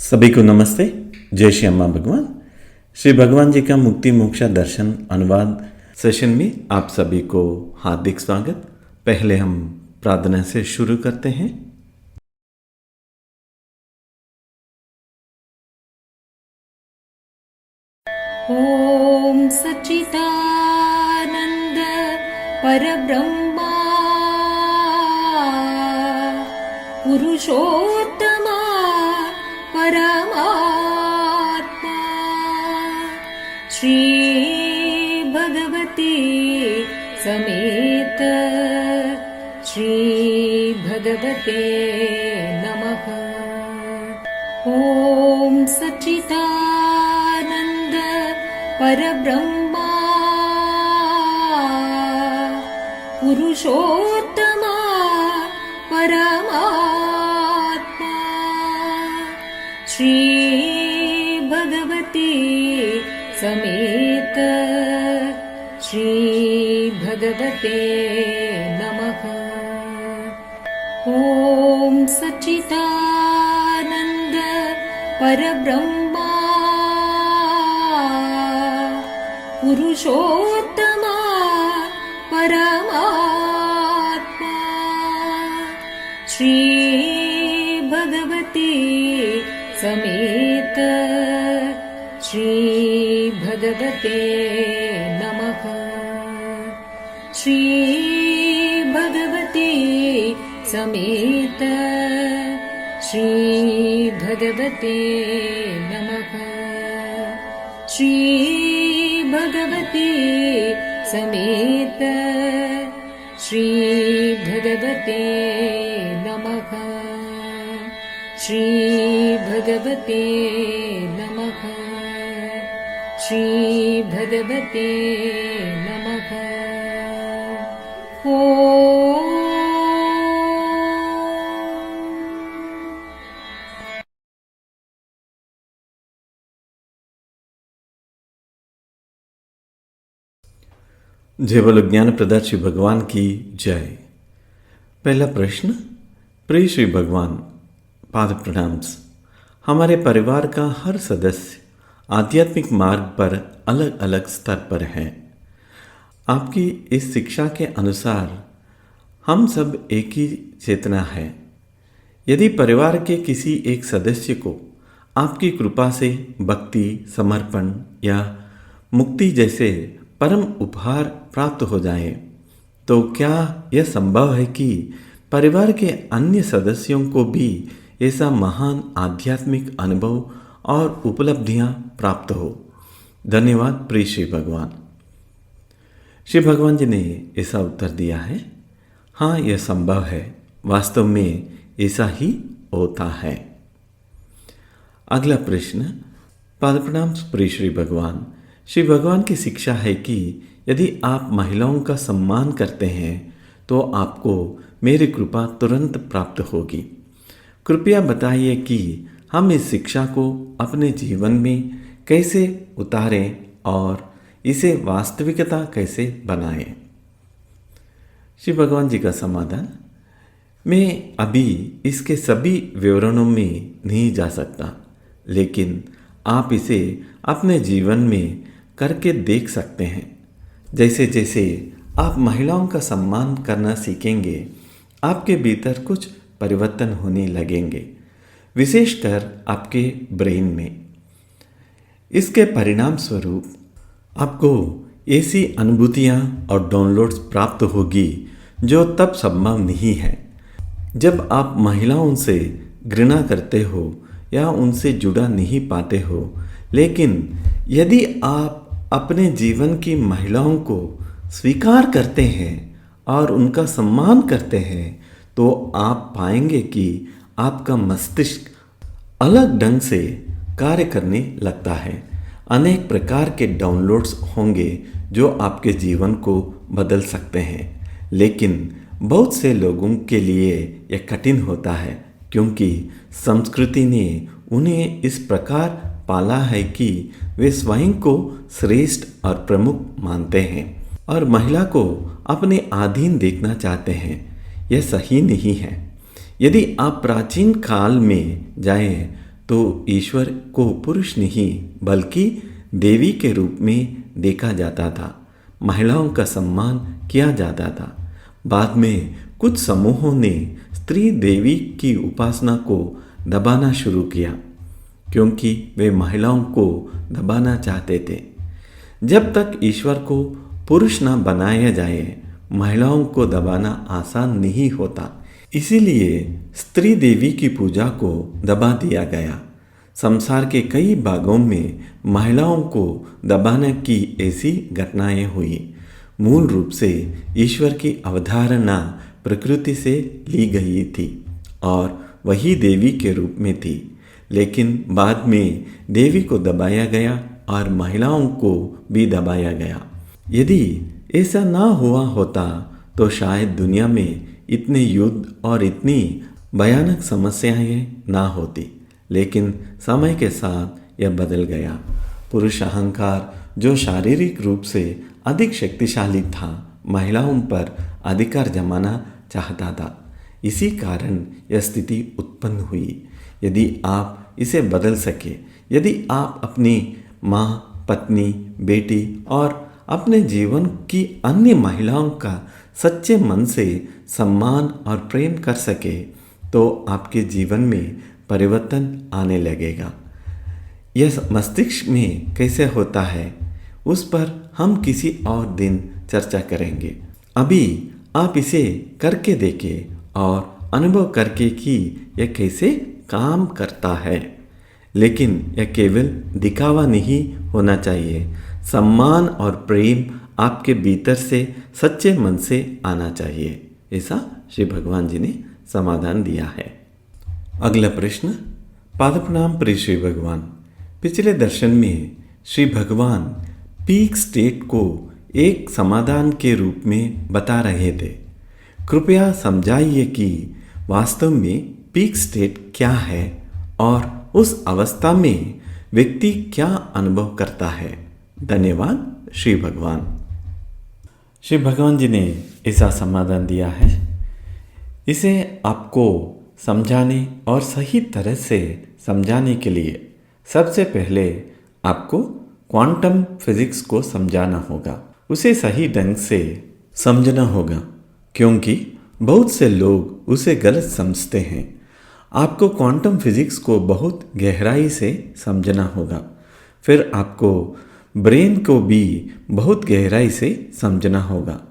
सभी को नमस्ते। जय श्री अम्मा भगवान। श्री भगवान जी का मुक्ति मोक्षा दर्शन अनुवाद सेशन में आप सभी को हार्दिक स्वागत। पहले हम प्रार्थना से शुरू करते हैं। ओम सच्चिदानंद परब्रह्मा पुरुषोत्तमा परमात्मा श्री भगवती समेत श्री भगवते नमः। ओम सच्चिदानंद परब्रह्मा पुरुषोत्तमा परमात्मा श्री भगवती समेत श्री भगवते नमः। ओम सच्चिदानंद परब्रह्मा पुरुषोत्तमा परमात्मा श्री भगवती समेत श्री भगवते नमः। श्री भगवती समेत श्री भगवते नमः। श्री भगवती समेत श्री भगवते नमः। श्री भगवते नमः। श्री भगवते नमः। जय बोलो ज्ञान प्रदाता श्री भगवान की जय। पहला प्रश्न। प्रिय श्री भगवान, पाद प्रणाम। हमारे परिवार का हर सदस्य आध्यात्मिक मार्ग पर अलग अलग स्तर पर है। आपकी इस शिक्षा के अनुसार हम सब एक ही चेतना है। यदि परिवार के किसी एक सदस्य को आपकी कृपा से भक्ति, समर्पण या मुक्ति जैसे परम उपहार प्राप्त हो जाए, तो क्या यह संभव है कि परिवार के अन्य सदस्यों को भी ऐसा महान आध्यात्मिक अनुभव और उपलब्धियां प्राप्त हो? धन्यवाद प्रिय श्री भगवान। श्री भगवान जी ने ऐसा उत्तर दिया है, हाँ यह संभव है। वास्तव में ऐसा ही होता है। अगला प्रश्न। पाद प्रणाम प्रिय श्री भगवान। श्री भगवान की शिक्षा है कि यदि आप महिलाओं का सम्मान करते हैं तो आपको मेरी कृपा तुरंत प्राप्त होगी। कृपया बताइए कि हम इस शिक्षा को अपने जीवन में कैसे उतारें और इसे वास्तविकता कैसे बनाएं। श्री भगवान जी का समाधान। मैं अभी इसके सभी विवरणों में नहीं जा सकता, लेकिन आप इसे अपने जीवन में करके देख सकते हैं। जैसे जैसे आप महिलाओं का सम्मान करना सीखेंगे, आपके भीतर कुछ परिवर्तन होने लगेंगे, विशेषकर आपके ब्रेन में। इसके परिणाम स्वरूप आपको ऐसी अनुभूतियाँ और डाउनलोड्स प्राप्त होगी जो तब संभव नहीं है जब आप महिलाओं से घृणा करते हो या उनसे जुड़ा नहीं पाते हो। लेकिन यदि आप अपने जीवन की महिलाओं को स्वीकार करते हैं और उनका सम्मान करते हैं, तो आप पाएंगे कि आपका मस्तिष्क अलग ढंग से कार्य करने लगता है। अनेक प्रकार के डाउनलोड्स होंगे जो आपके जीवन को बदल सकते हैं। लेकिन बहुत से लोगों के लिए यह कठिन होता है, क्योंकि संस्कृति ने उन्हें इस प्रकार पाला है कि वे स्वयं को श्रेष्ठ और प्रमुख मानते हैं और महिला को अपने अधीन देखना चाहते हैं। यह सही नहीं है। यदि आप प्राचीन काल में जाएं तो ईश्वर को पुरुष नहीं बल्कि देवी के रूप में देखा जाता था। महिलाओं का सम्मान किया जाता था। बाद में कुछ समूहों ने स्त्री देवी की उपासना को दबाना शुरू किया क्योंकि वे महिलाओं को दबाना चाहते थे। जब तक ईश्वर को पुरुष न बनाया जाए, महिलाओं को दबाना आसान नहीं होता। इसीलिए स्त्री देवी की पूजा को दबा दिया गया। संसार के कई भागों में महिलाओं को दबाने की ऐसी घटनाएं हुई। मूल रूप से ईश्वर की अवधारणा प्रकृति से ली गई थी और वही देवी के रूप में थी, लेकिन बाद में देवी को दबाया गया और महिलाओं को भी दबाया गया। यदि ऐसा ना हुआ होता तो शायद दुनिया में इतने युद्ध और इतनी भयानक समस्याएं ना होती। लेकिन समय के साथ यह बदल गया। पुरुष अहंकार जो शारीरिक रूप से अधिक शक्तिशाली था, महिलाओं पर अधिकार जमाना चाहता था। इसी कारण यह स्थिति उत्पन्न हुई। यदि आप इसे बदल सके, यदि आप अपनी माँ, पत्नी, बेटी और अपने जीवन की अन्य महिलाओं का सच्चे मन से सम्मान और प्रेम कर सके, तो आपके जीवन में परिवर्तन आने लगेगा। यह मस्तिष्क में कैसे होता है, उस पर हम किसी और दिन चर्चा करेंगे। अभी आप इसे करके देखें और अनुभव करके कि यह कैसे काम करता है। लेकिन यह केवल दिखावा नहीं होना चाहिए। सम्मान और प्रेम आपके भीतर से सच्चे मन से आना चाहिए। ऐसा श्री भगवान जी ने समाधान दिया है। अगला प्रश्न। पादप्रणाम प्रिय श्री भगवान। पिछले दर्शन में श्री भगवान पीक स्टेट को एक समाधान के रूप में बता रहे थे। कृपया समझाइए कि वास्तव में पीक स्टेट क्या है और उस अवस्था में व्यक्ति क्या अनुभव करता है। धन्यवाद श्री भगवान। श्री भगवान जी ने ऐसा समाधान दिया है। इसे आपको समझाने और सही तरह से समझाने के लिए सबसे पहले आपको क्वांटम फिजिक्स को समझाना होगा। उसे सही ढंग से समझना होगा क्योंकि बहुत से लोग उसे गलत समझते हैं। आपको क्वांटम फिजिक्स को बहुत गहराई से समझना होगा। फिर आपको ब्रेन को भी बहुत गहराई से समझना होगा।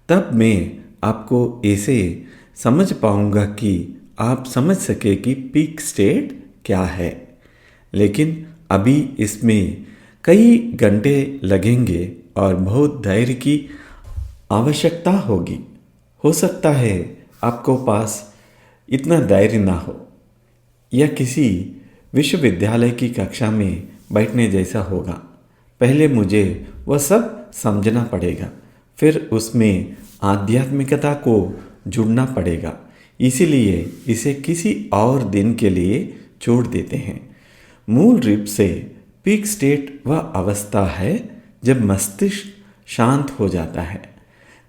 तब मैं आपको ऐसे समझ पाऊंगा कि आप समझ सके कि पीक स्टेट क्या है। लेकिन अभी इसमें कई घंटे लगेंगे और बहुत धैर्य की आवश्यकता होगी। हो सकता है आपको पास इतना धैर्य ना हो। यह किसी विश्वविद्यालय की कक्षा में बैठने जैसा होगा। पहले मुझे वह सब समझना पड़ेगा, फिर उसमें आध्यात्मिकता को जुड़ना पड़ेगा। इसीलिए इसे किसी और दिन के लिए छोड़ देते हैं। मूल रूप से पीक स्टेट वह अवस्था है जब मस्तिष्क शांत हो जाता है।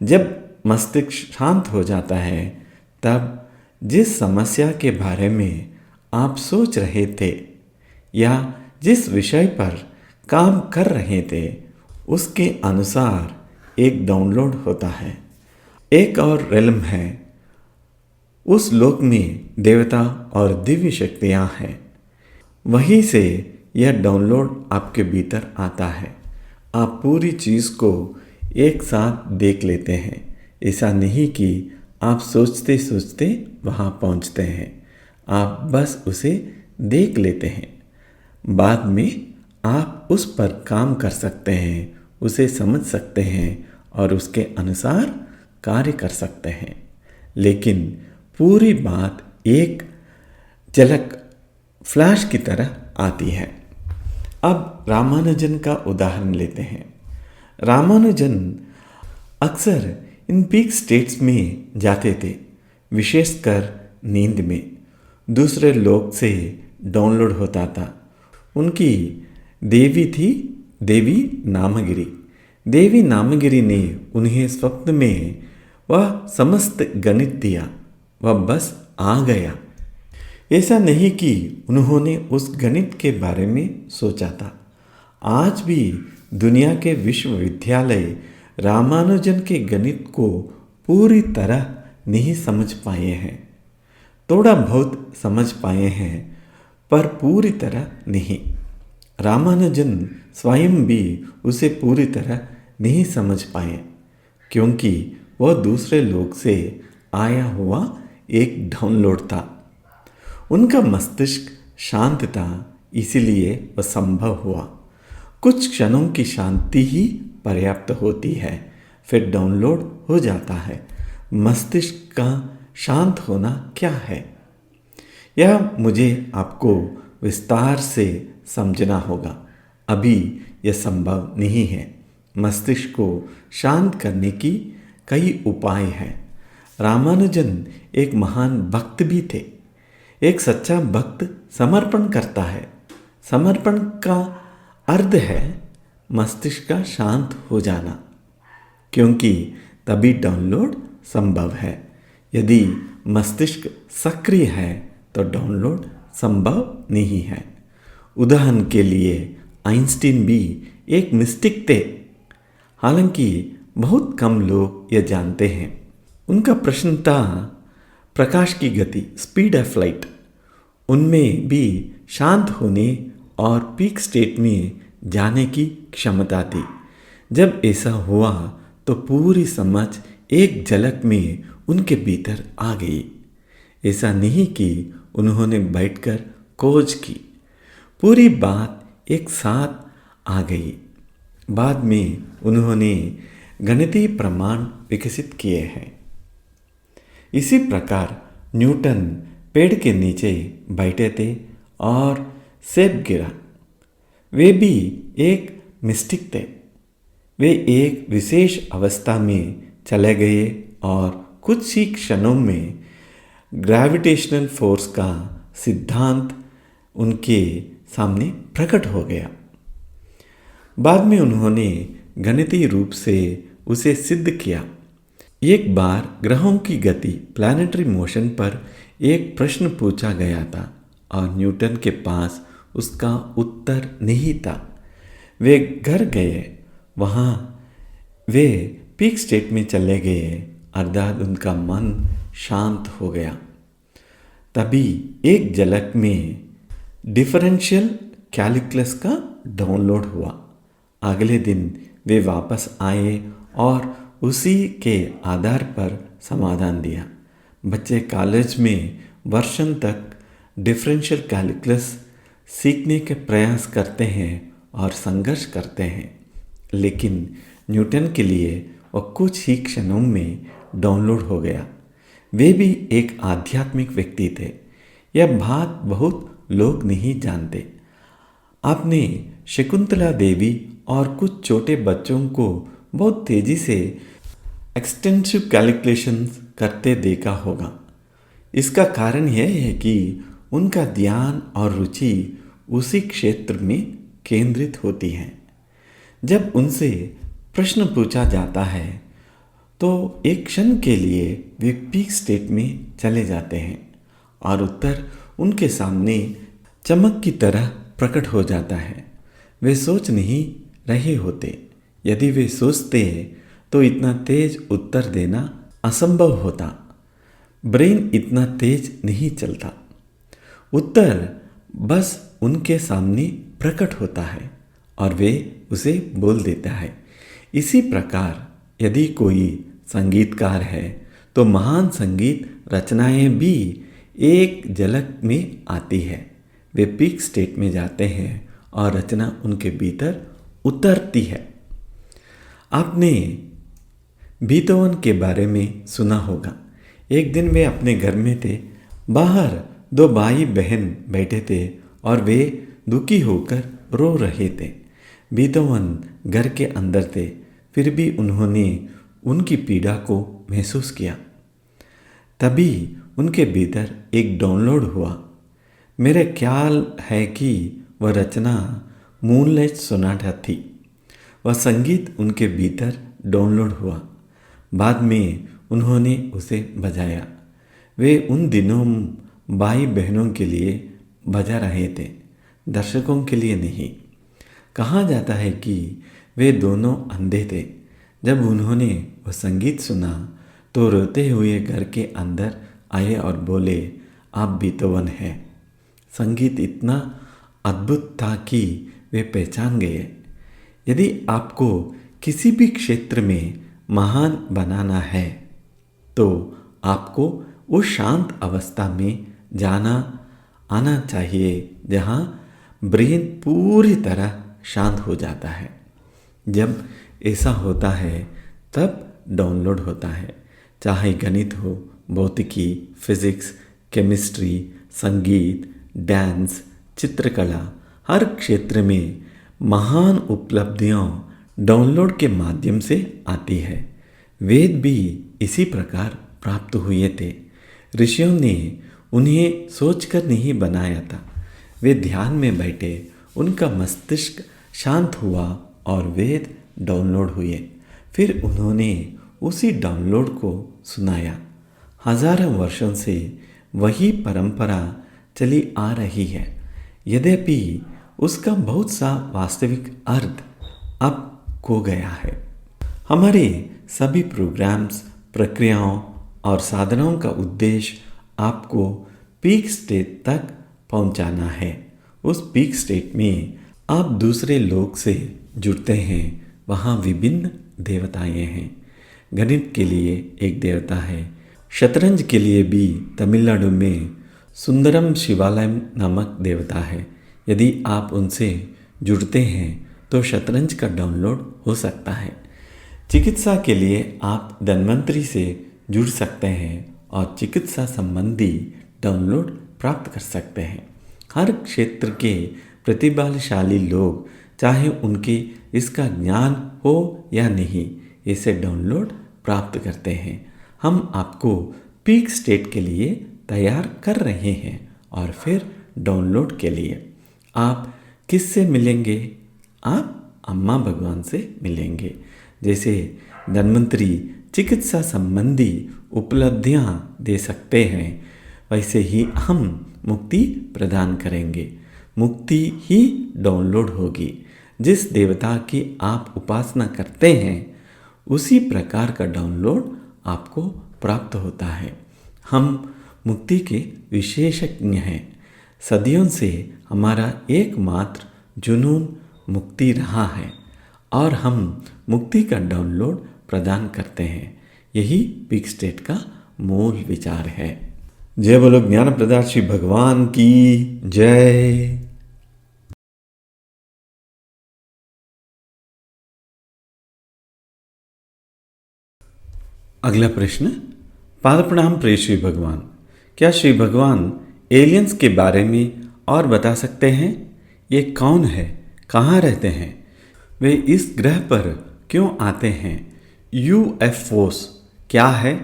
जब मस्तिष्क शांत हो जाता है, तब जिस समस्या के बारे में आप सोच रहे थे या जिस विषय पर काम कर रहे थे, उसके अनुसार एक डाउनलोड होता है। एक और रेलम है। उस लोक में देवता और दिव्य शक्तियाँ हैं। वहीं से यह डाउनलोड आपके भीतर आता है। आप पूरी चीज़ को एक साथ देख लेते हैं। ऐसा नहीं कि आप सोचते सोचते वहाँ पहुँचते हैं। आप बस उसे देख लेते हैं। बाद में आप उस पर काम कर सकते हैं, उसे समझ सकते हैं और उसके अनुसार कार्य कर सकते हैं। लेकिन पूरी बात एक झलक फ्लैश की तरह आती है। अब रामानुजन का उदाहरण लेते हैं। रामानुजन अक्सर इन पीक स्टेट्स में जाते थे, विशेषकर नींद में। दूसरे लोग से डाउनलोड होता था। उनकी देवी थी देवी नामगिरी। देवी नामगिरी ने उन्हें स्वप्न में वह समस्त गणित दिया। वह बस आ गया। ऐसा नहीं कि उन्होंने उस गणित के बारे में सोचा था। आज भी दुनिया के विश्वविद्यालय रामानुजन के गणित को पूरी तरह नहीं समझ पाए हैं। थोड़ा बहुत समझ पाए हैं, पर पूरी तरह नहीं। रामानुजन स्वयं भी उसे पूरी तरह नहीं समझ पाए, क्योंकि वह दूसरे लोग से आया हुआ एक डाउनलोड था। उनका मस्तिष्क शांत था, इसीलिए वह संभव हुआ। कुछ क्षणों की शांति ही पर्याप्त होती है, फिर डाउनलोड हो जाता है। मस्तिष्क का शांत होना क्या है, यह मुझे आपको विस्तार से समझना होगा। अभी यह संभव नहीं है। मस्तिष्क को शांत करने की कई उपाय हैं। रामानुजन एक महान भक्त भी थे। एक सच्चा भक्त समर्पण करता है। समर्पण का अर्थ है मस्तिष्क का शांत हो जाना, क्योंकि तभी डाउनलोड संभव है। यदि मस्तिष्क सक्रिय है तो डाउनलोड संभव नहीं है। उदाहरण के लिए आइंस्टीन भी एक मिस्टिक थे, हालांकि बहुत कम लोग यह जानते हैं। उनका प्रश्न था प्रकाश की गति, स्पीड ऑफ लाइट। उनमें भी शांत होने और पीक स्टेट में जाने की क्षमता थी। जब ऐसा हुआ तो पूरी समझ एक झलक में उनके भीतर आ गई। ऐसा नहीं कि उन्होंने बैठकर खोज की, पूरी बात एक साथ आ गई। बाद में उन्होंने गणितीय प्रमाण विकसित किए हैं। इसी प्रकार न्यूटन पेड़ के नीचे बैठे थे और सेब गिरा। वे भी एक मिस्टिक थे। वे एक विशेष अवस्था में चले गए और कुछ ही क्षणों में ग्रेविटेशनल फोर्स का सिद्धांत उनके सामने प्रकट हो गया। बाद में उन्होंने गणितीय रूप से उसे सिद्ध किया। एक बार ग्रहों की गति, प्लैनेटरी मोशन पर एक प्रश्न पूछा गया था और न्यूटन के पास उसका उत्तर नहीं था। वे घर गए, वहाँ वे पीक स्टेट में चले गए, अर्थात उनका मन शांत हो गया। तभी एक झलक में डिफरेंशियल कैलकुलस का डाउनलोड हुआ। अगले दिन वे वापस आए और उसी के आधार पर समाधान दिया। बच्चे कॉलेज में वर्षों तक डिफरेंशियल कैलकुलस सीखने के प्रयास करते हैं और संघर्ष करते हैं, लेकिन न्यूटन के लिए वह कुछ ही क्षणों में डाउनलोड हो गया। वे भी एक आध्यात्मिक व्यक्ति थे। यह बात बहुत लोग नहीं जानते। आपने शकुंतला देवी और कुछ छोटे बच्चों को बहुत तेजी से एक्सटेंसिव कैलकुलेशंस करते देखा होगा। इसका कारण यह है कि उनका ध्यान और रुचि उसी क्षेत्र में केंद्रित होती है। जब उनसे प्रश्न पूछा जाता है तो एक क्षण के लिए वे पीक स्टेट में चले जाते हैं और उत्तर उनके सामने चमक की तरह प्रकट हो जाता है। वे सोच नहीं रहे होते। यदि वे सोचते तो इतना तेज उत्तर देना असंभव होता। ब्रेन इतना तेज नहीं चलता। उत्तर बस उनके सामने प्रकट होता है और वे उसे बोल देता है। इसी प्रकार यदि कोई संगीतकार है तो महान संगीत रचनाएं भी एक झलक में आती है। वे पीक स्टेट में जाते हैं और रचना उनके भीतर उतरती है। आपने बीथोवन के बारे में सुना होगा। एक दिन वे अपने घर में थे। बाहर दो भाई बहन बैठे थे और वे दुखी होकर रो रहे थे। बीथोवन घर के अंदर थे, फिर भी उन्होंने उनकी पीड़ा को महसूस किया। तभी उनके भीतर एक डाउनलोड हुआ। मेरे ख्याल है कि वह रचना मूनलाइट सोनाटा थी। वह संगीत उनके भीतर डाउनलोड हुआ। बाद में उन्होंने उसे बजाया। वे उन दिनों भाई बहनों के लिए बजा रहे थे, दर्शकों के लिए नहीं। कहा जाता है कि वे दोनों अंधे थे। जब उन्होंने वह संगीत सुना तो रोते हुए घर के अंदर आए और बोले, आप बीतोवन हैं। संगीत इतना अद्भुत था कि वे पहचान गए। यदि आपको किसी भी क्षेत्र में महान बनाना है तो आपको उस शांत अवस्था में आना चाहिए जहाँ ब्रेन पूरी तरह शांत हो जाता है। जब ऐसा होता है तब डाउनलोड होता है, चाहे गणित हो, भौतिकी, फिजिक्स, केमिस्ट्री, संगीत, डांस, चित्रकला, हर क्षेत्र में महान उपलब्धियाँ डाउनलोड के माध्यम से आती है। वेद भी इसी प्रकार प्राप्त हुए थे। ऋषियों ने उन्हें सोचकर नहीं बनाया था। वे ध्यान में बैठे, उनका मस्तिष्क शांत हुआ और वेद डाउनलोड हुए। फिर उन्होंने उसी डाउनलोड को सुनाया। हजारों वर्षों से वही परंपरा चली आ रही है, यद्यपि उसका बहुत सा वास्तविक अर्थ अब खो गया है। हमारे सभी प्रोग्राम्स, प्रक्रियाओं और साधनाओं का उद्देश्य आपको पीक स्टेट तक पहुंचाना है। उस पीक स्टेट में आप दूसरे लोग से जुड़ते हैं। वहाँ विभिन्न देवताएं हैं। गणित के लिए एक देवता है। शतरंज के लिए भी तमिलनाडु में सुंदरम शिवालयम नामक देवता है। यदि आप उनसे जुड़ते हैं तो शतरंज का डाउनलोड हो सकता है। चिकित्सा के लिए आप धन्वंतरी से जुड़ सकते हैं और चिकित्सा संबंधी डाउनलोड प्राप्त कर सकते हैं। हर क्षेत्र के प्रतिभाशाली लोग, चाहे उनके इसका ज्ञान हो या नहीं, इसे डाउनलोड प्राप्त करते हैं। हम आपको पीक स्टेट के लिए तैयार कर रहे हैं और फिर डाउनलोड के लिए आप किससे मिलेंगे? आप अम्मा भगवान से मिलेंगे। जैसे धन्वंतरी चिकित्सा संबंधी उपलब्धियां दे सकते हैं, वैसे ही हम मुक्ति प्रदान करेंगे। मुक्ति ही डाउनलोड होगी। जिस देवता की आप उपासना करते हैं उसी प्रकार का डाउनलोड आपको प्राप्त होता है। हम मुक्ति के विशेषज्ञ हैं। सदियों से हमारा एकमात्र जुनून मुक्ति रहा है और हम मुक्ति का डाउनलोड प्रदान करते हैं। यही पीक स्टेट का मूल विचार है। जय बोलो ज्ञान प्रदाता श्री भगवान की जय। अगला प्रश्न, पाद प्रणाम प्रिय श्री भगवान। क्या श्री भगवान एलियंस के बारे में और बता सकते हैं? ये कौन है, कहाँ रहते हैं, वे इस ग्रह पर क्यों आते हैं? UFOs क्या है?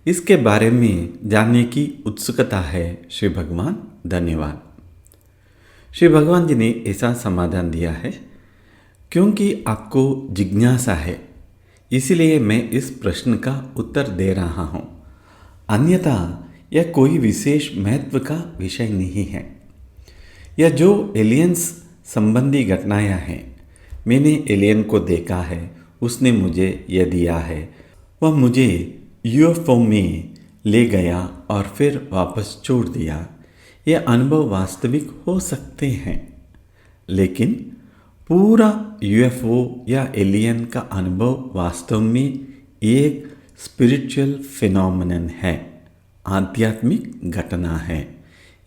इसके बारे में जानने की उत्सुकता है श्री भगवान। धन्यवाद। श्री भगवान जी ने ऐसा समाधान दिया है क्योंकि आपको जिज्ञासा है, इसलिए मैं इस प्रश्न का उत्तर दे रहा हूँ। अन्यथा यह कोई विशेष महत्व का विषय नहीं है। यह जो एलियंस संबंधी घटनाएं हैं, मैंने एलियन को देखा है, उसने मुझे यह दिया है, वह मुझे UFO में ले गया और फिर वापस छोड़ दिया। यह अनुभव वास्तविक हो सकते हैं, लेकिन पूरा UFO या एलियन का अनुभव वास्तव में एक स्पिरिचुअल फिनोमेनन है, आध्यात्मिक घटना है।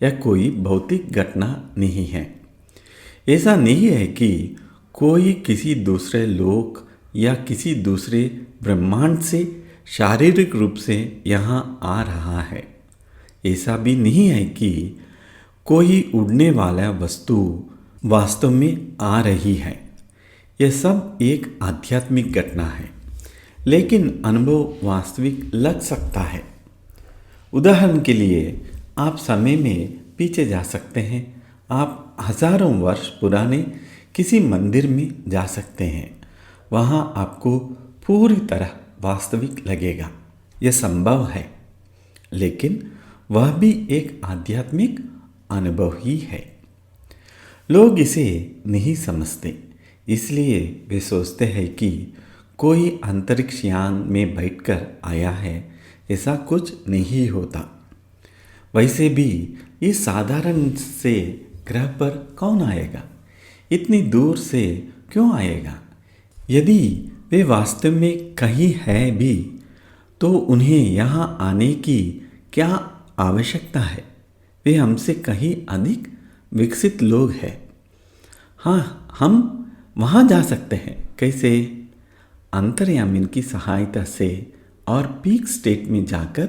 यह कोई भौतिक घटना नहीं है। ऐसा नहीं है कि कोई किसी दूसरे लोक या किसी दूसरे ब्रह्मांड से शारीरिक रूप से यहाँ आ रहा है। ऐसा भी नहीं है कि कोई उड़ने वाला वस्तु वास्तव में आ रही है। यह सब एक आध्यात्मिक घटना है, लेकिन अनुभव वास्तविक लग सकता है। उदाहरण के लिए आप समय में पीछे जा सकते हैं। आप हजारों वर्ष पुराने किसी मंदिर में जा सकते हैं। वहाँ आपको पूरी तरह वास्तविक लगेगा। यह संभव है, लेकिन वह भी एक आध्यात्मिक अनुभव ही है। लोग इसे नहीं समझते, इसलिए वे सोचते हैं कि कोई अंतरिक्ष यान में बैठकर आया है। ऐसा कुछ नहीं होता। वैसे भी इस साधारण से ग्रह पर कौन आएगा? इतनी दूर से क्यों आएगा? यदि वे वास्तव में कहीं है भी तो उन्हें यहाँ आने की क्या आवश्यकता है? वे हमसे कहीं अधिक विकसित लोग हैं। हाँ, हम वहाँ जा सकते हैं। कैसे? अंतर्यामिन की सहायता से और पीक स्टेट में जाकर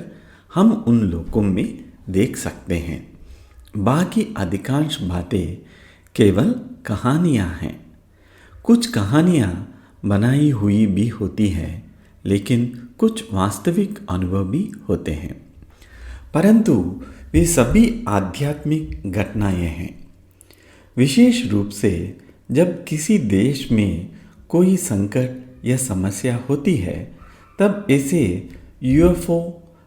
हम उन लोगों में देख सकते हैं। बाकी अधिकांश बातें केवल कहानियाँ हैं। कुछ कहानियाँ बनाई हुई भी होती हैं, लेकिन कुछ वास्तविक अनुभव भी होते हैं, परंतु वे सभी आध्यात्मिक घटनाएं हैं। विशेष रूप से जब किसी देश में कोई संकट या समस्या होती है, तब ऐसे यूएफओ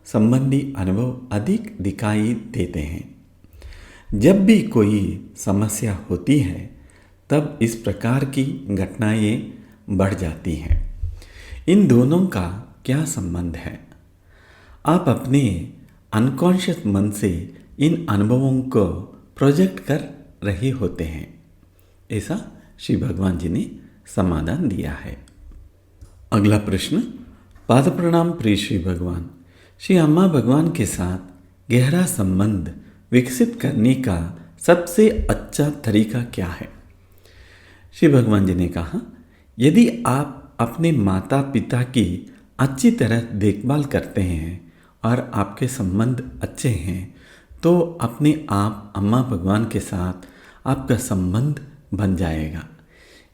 संबंधी अनुभव अधिक दिखाई देते हैं। जब भी कोई समस्या होती है, तब इस प्रकार की घटनाएं बढ़ जाती हैं। इन दोनों का क्या संबंध है? आप अपने अनकॉन्शियस मन से इन अनुभवों को प्रोजेक्ट कर रहे होते हैं। ऐसा श्री भगवान जी ने समाधान दिया है। अगला प्रश्न। पाद प्रणाम प्रिय श्री भगवान। श्री अम्मा भगवान के साथ गहरा संबंध विकसित करने का सबसे अच्छा तरीका क्या है? श्री भगवान जी ने कहा, यदि आप अपने माता पिता की अच्छी तरह देखभाल करते हैं और आपके संबंध अच्छे हैं, तो अपने आप अम्मा भगवान के साथ आपका संबंध बन जाएगा।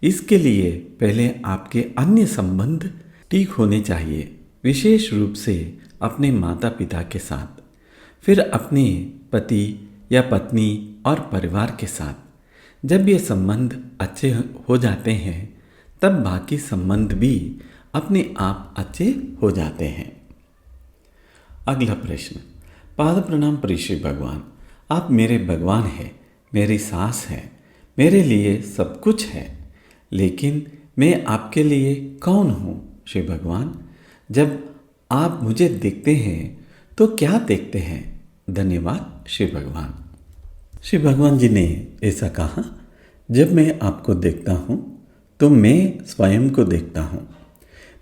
इसके लिए पहले आपके अन्य संबंध ठीक होने चाहिए, विशेष रूप से अपने माता पिता के साथ, फिर अपने पति या पत्नी और परिवार के साथ। जब ये संबंध अच्छे हो जाते हैं, तब बाकी संबंध भी अपने आप अच्छे हो जाते हैं। अगला प्रश्न। पाद प्रणाम प्रिय श्री भगवान। आप मेरे भगवान हैं, मेरी सास है, मेरे लिए सब कुछ है, लेकिन मैं आपके लिए कौन हूँ श्री भगवान? जब आप मुझे देखते हैं तो क्या देखते हैं? धन्यवाद श्री भगवान। श्री भगवान जी ने ऐसा कहा, जब मैं आपको देखता हूँ तो मैं स्वयं को देखता हूँ।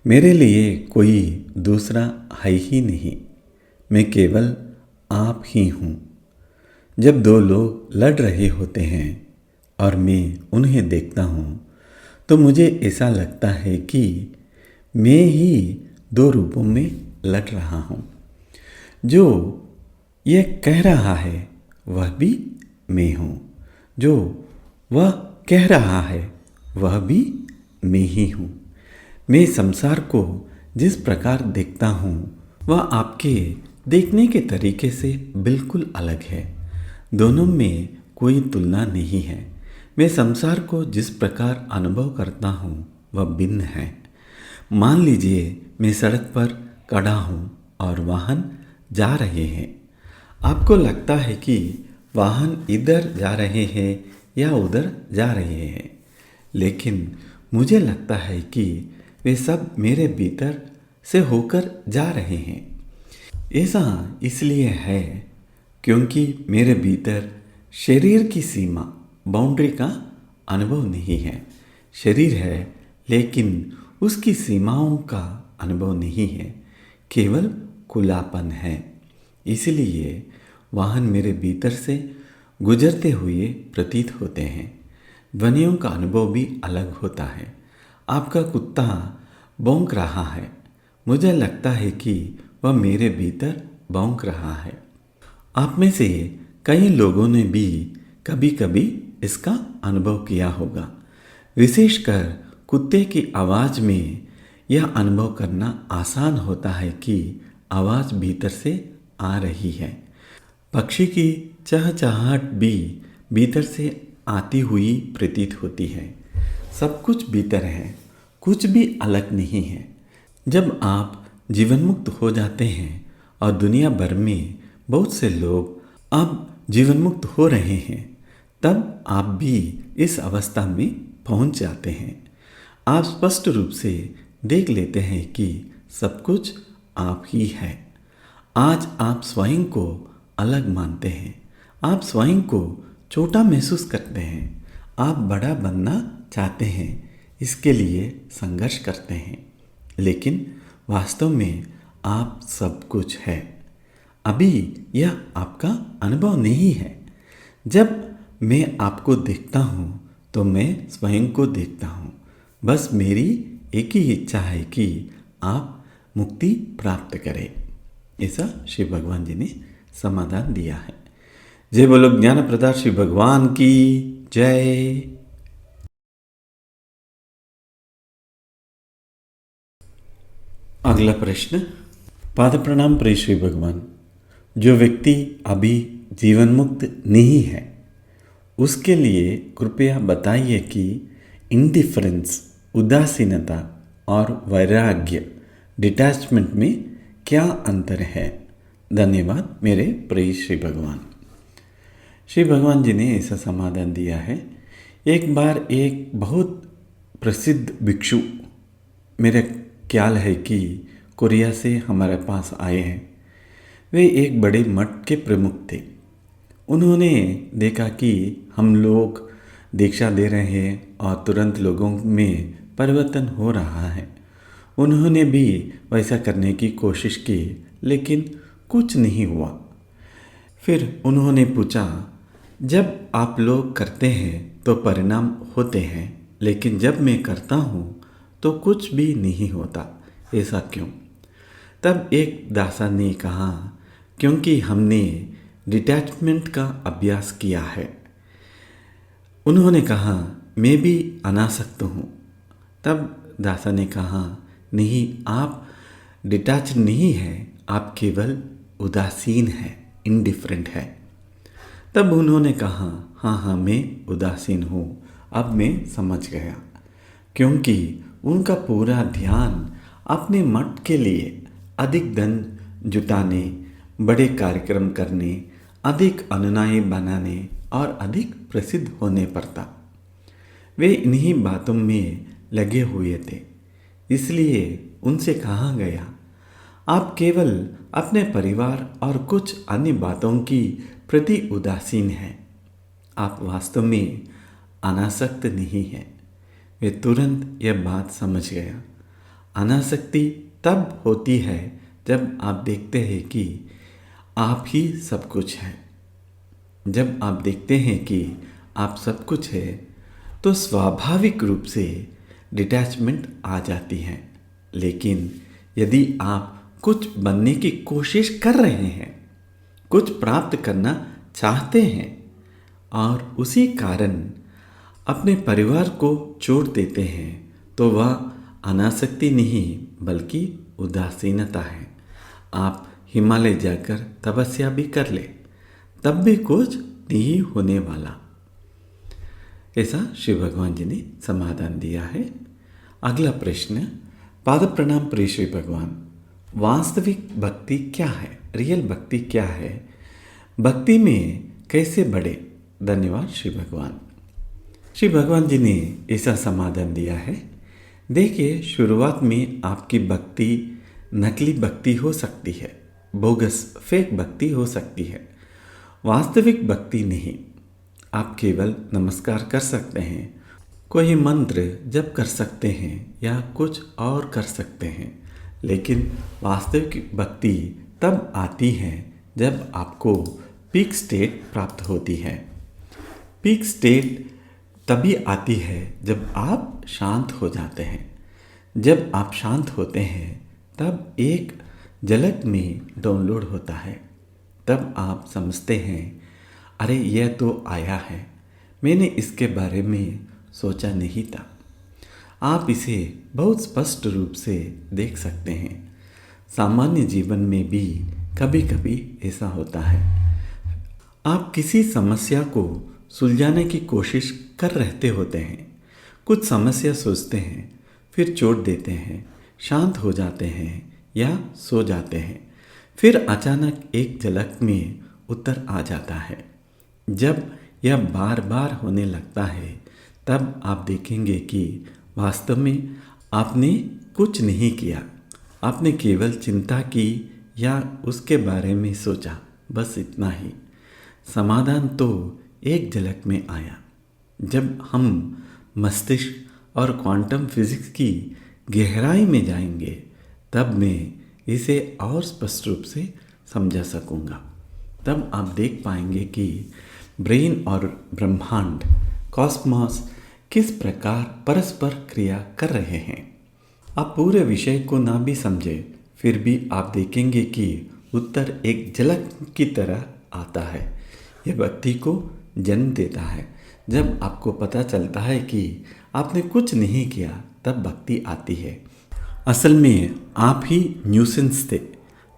मेरे लिए कोई दूसरा है ही नहीं, मैं केवल आप ही हूँ। जब दो लोग लड़ रहे होते हैं और मैं उन्हें देखता हूँ, तो मुझे ऐसा लगता है कि मैं ही दो रूपों में लड़ रहा हूँ। जो यह कह रहा है वह भी मैं हूँ, जो वह कह रहा है वह भी मैं ही हूँ। मैं संसार को जिस प्रकार देखता हूँ, वह आपके देखने के तरीके से बिल्कुल अलग है। दोनों में कोई तुलना नहीं है। मैं संसार को जिस प्रकार अनुभव करता हूँ, वह भिन्न है। मान लीजिए मैं सड़क पर खड़ा हूँ और वाहन जा रहे हैं। आपको लगता है कि वाहन इधर जा रहे हैं या उधर जा रहे हैं, लेकिन मुझे लगता है कि वे सब मेरे भीतर से होकर जा रहे हैं। ऐसा इसलिए है क्योंकि मेरे भीतर शरीर की सीमा, बाउंड्री का अनुभव नहीं है। शरीर है, लेकिन उसकी सीमाओं का अनुभव नहीं है, केवल खुलापन है। इसलिए वाहन मेरे भीतर से गुजरते हुए प्रतीत होते हैं। ध्वनियों का अनुभव भी अलग होता है। आपका कुत्ता भौंक रहा है, मुझे लगता है कि वह मेरे भीतर भौंक रहा है। आप में से कई लोगों ने भी कभी कभी इसका अनुभव किया होगा। विशेषकर कुत्ते की आवाज़ में यह अनुभव करना आसान होता है कि आवाज़ भीतर से आ रही है। पक्षी की चहचहाहट भी भीतर से आती हुई प्रतीत होती है। सब कुछ भीतर है, कुछ भी अलग नहीं है। जब आप जीवन मुक्त हो जाते हैं और दुनिया भर में बहुत से लोग अब जीवन मुक्त हो रहे हैं, तब आप भी इस अवस्था में पहुंच जाते हैं। आप स्पष्ट रूप से देख लेते हैं कि सब कुछ आप ही है। आज आप स्वयं को अलग मानते हैं, आप स्वयं को छोटा महसूस करते हैं, आप बड़ा बनना चाहते हैं, इसके लिए संघर्ष करते हैं, लेकिन वास्तव में आप सब कुछ है। अभी यह आपका अनुभव नहीं है। जब मैं आपको देखता हूँ तो मैं स्वयं को देखता हूँ। बस मेरी एक ही इच्छा है कि आप मुक्ति प्राप्त करें। ऐसा श्री भगवान जी ने समाधान दिया है। जय बोलो ज्ञान प्रदाता श्री भगवान की जय। अगला प्रश्न। पाद प्रणाम प्रिय श्री भगवान। जो व्यक्ति अभी जीवन मुक्त नहीं है, उसके लिए कृपया बताइए कि इंडिफरेंस, उदासीनता और वैराग्य, डिटैचमेंट में क्या अंतर है। धन्यवाद मेरे प्रिय श्री भगवान। श्री भगवान जी ने ऐसा समाधान दिया है। एक बार एक बहुत प्रसिद्ध भिक्षु, मेरा ख्याल है कि कोरिया से हमारे पास आए हैं। वे एक बड़े मठ के प्रमुख थे। उन्होंने देखा कि हम लोग दीक्षा दे रहे हैं और तुरंत लोगों में परिवर्तन हो रहा है। उन्होंने भी वैसा करने की कोशिश की, लेकिन कुछ नहीं हुआ। फिर उन्होंने पूछा, जब आप लोग करते हैं तो परिणाम होते हैं, लेकिन जब मैं करता हूँ तो कुछ भी नहीं होता, ऐसा क्यों? तब एक दासा ने कहा, क्योंकि हमने डिटैचमेंट का अभ्यास किया है। उन्होंने कहा, मैं भी अनासक्त हूँ। तब दासा ने कहा, नहीं, आप डिटैच नहीं हैं, आप केवल उदासीन हैं, इंडिफरेंट है। तब उन्होंने कहा, हाँ, मैं उदासीन हूँ, अब मैं समझ गया। क्योंकि उनका पूरा ध्यान अपने मठ के लिए अधिक धन जुटाने, बड़े कार्यक्रम करने, अधिक अनुयायी बनाने और अधिक प्रसिद्ध होने पर था। वे इन्हीं बातों में लगे हुए थे। इसलिए उनसे कहा गया, आप केवल अपने परिवार और कुछ अन्य बातों की प्रति उदासीन हैं, आप वास्तव में अनासक्त नहीं हैं। वे तुरंत यह बात समझ गया। अनासक्ति तब होती है जब आप देखते हैं कि आप ही सब कुछ है। जब आप देखते हैं कि आप सब कुछ है तो स्वाभाविक रूप से डिटैचमेंट आ जाती है। लेकिन यदि आप कुछ बनने की कोशिश कर रहे हैं, कुछ प्राप्त करना चाहते हैं और उसी कारण अपने परिवार को छोड़ देते हैं, तो वह अनासक्ति नहीं बल्कि उदासीनता है। आप हिमालय जाकर तपस्या भी कर ले, तब भी कुछ नहीं होने वाला। ऐसा श्री भगवान जी ने समाधान दिया है। अगला प्रश्न। पाद प्रणाम प्रिय श्री भगवान। वास्तविक भक्ति क्या है? रियल भक्ति क्या है? भक्ति में कैसे बढ़े? धन्यवाद श्री भगवान। श्री भगवान जी ने ऐसा समाधान दिया है। देखिए, शुरुआत में आपकी भक्ति नकली भक्ति हो सकती है, बोगस फेक भक्ति हो सकती है, वास्तविक भक्ति नहीं। आप केवल नमस्कार कर सकते हैं, कोई मंत्र जप कर सकते हैं या कुछ और कर सकते हैं, लेकिन वास्तविक भक्ति तब आती है जब आपको पीक स्टेट प्राप्त होती है। पीक स्टेट तभी आती है जब आप शांत हो जाते हैं। जब आप शांत होते हैं तब एक झलक में डाउनलोड होता है। तब आप समझते हैं, अरे यह तो आया है, मैंने इसके बारे में सोचा नहीं था। आप इसे बहुत स्पष्ट रूप से देख सकते हैं। सामान्य जीवन में भी कभी कभी ऐसा होता है। आप किसी समस्या को सुलझाने की कोशिश कर रहते होते हैं, कुछ समस्या सोचते हैं, फिर छोड़ देते हैं, शांत हो जाते हैं या सो जाते हैं, फिर अचानक एक झलक में उत्तर आ जाता है। जब यह बार बार होने लगता है तब आप देखेंगे कि वास्तव में आपने कुछ नहीं किया, आपने केवल चिंता की या उसके बारे में सोचा, बस इतना ही। समाधान तो एक झलक में आया जब हम मस्तिष्क और क्वांटम फिजिक्स की गहराई में जाएंगे, तब मैं इसे और स्पष्ट रूप से समझा सकूंगा। तब आप देख पाएंगे कि ब्रेन और ब्रह्मांड, कॉस्मॉस किस प्रकार परस्पर क्रिया कर रहे हैं। आप पूरे विषय को ना भी समझे, फिर भी आप देखेंगे कि उत्तर एक झलक की तरह आता है। यह व्यक्ति को जन्म देता है। जब आपको पता चलता है कि आपने कुछ नहीं किया, तब भक्ति आती है। असल में आप ही न्यूसेंस थे।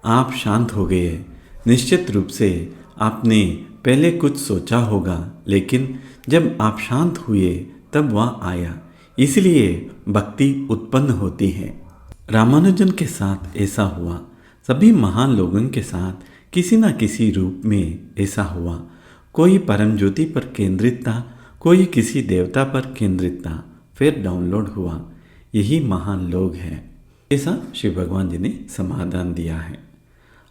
आप शांत हो गए। निश्चित रूप से आपने पहले कुछ सोचा होगा, लेकिन जब आप शांत हुए तब वह आया। इसलिए भक्ति उत्पन्न होती है। रामानुजन के साथ ऐसा हुआ। सभी महान लोगों के साथ किसी न किसी रूप में ऐसा हुआ। कोई परम ज्योति पर केंद्रित था, कोई किसी देवता पर केंद्रित था, फिर डाउनलोड हुआ। यही महान लोग हैं। ऐसा शिव भगवान जी ने समाधान दिया है।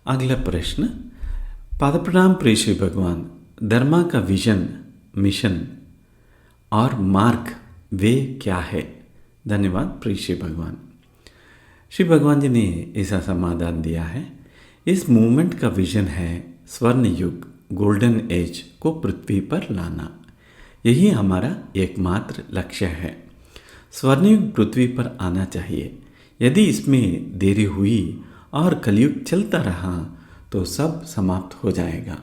अगला प्रश्न। पादप्रणाम प्रिय श्री भगवान। धर्मा का विजन, मिशन और मार्ग वे क्या है? धन्यवाद प्रिय श्री भगवान। श्री भगवान जी ने ऐसा समाधान दिया है। इस मूवमेंट का विजन है स्वर्ण युग, गोल्डन एज को पृथ्वी पर लाना। यही हमारा एकमात्र लक्ष्य है। स्वर्णयुग पृथ्वी पर आना चाहिए। यदि इसमें देरी हुई और कलयुग चलता रहा तो सब समाप्त हो जाएगा।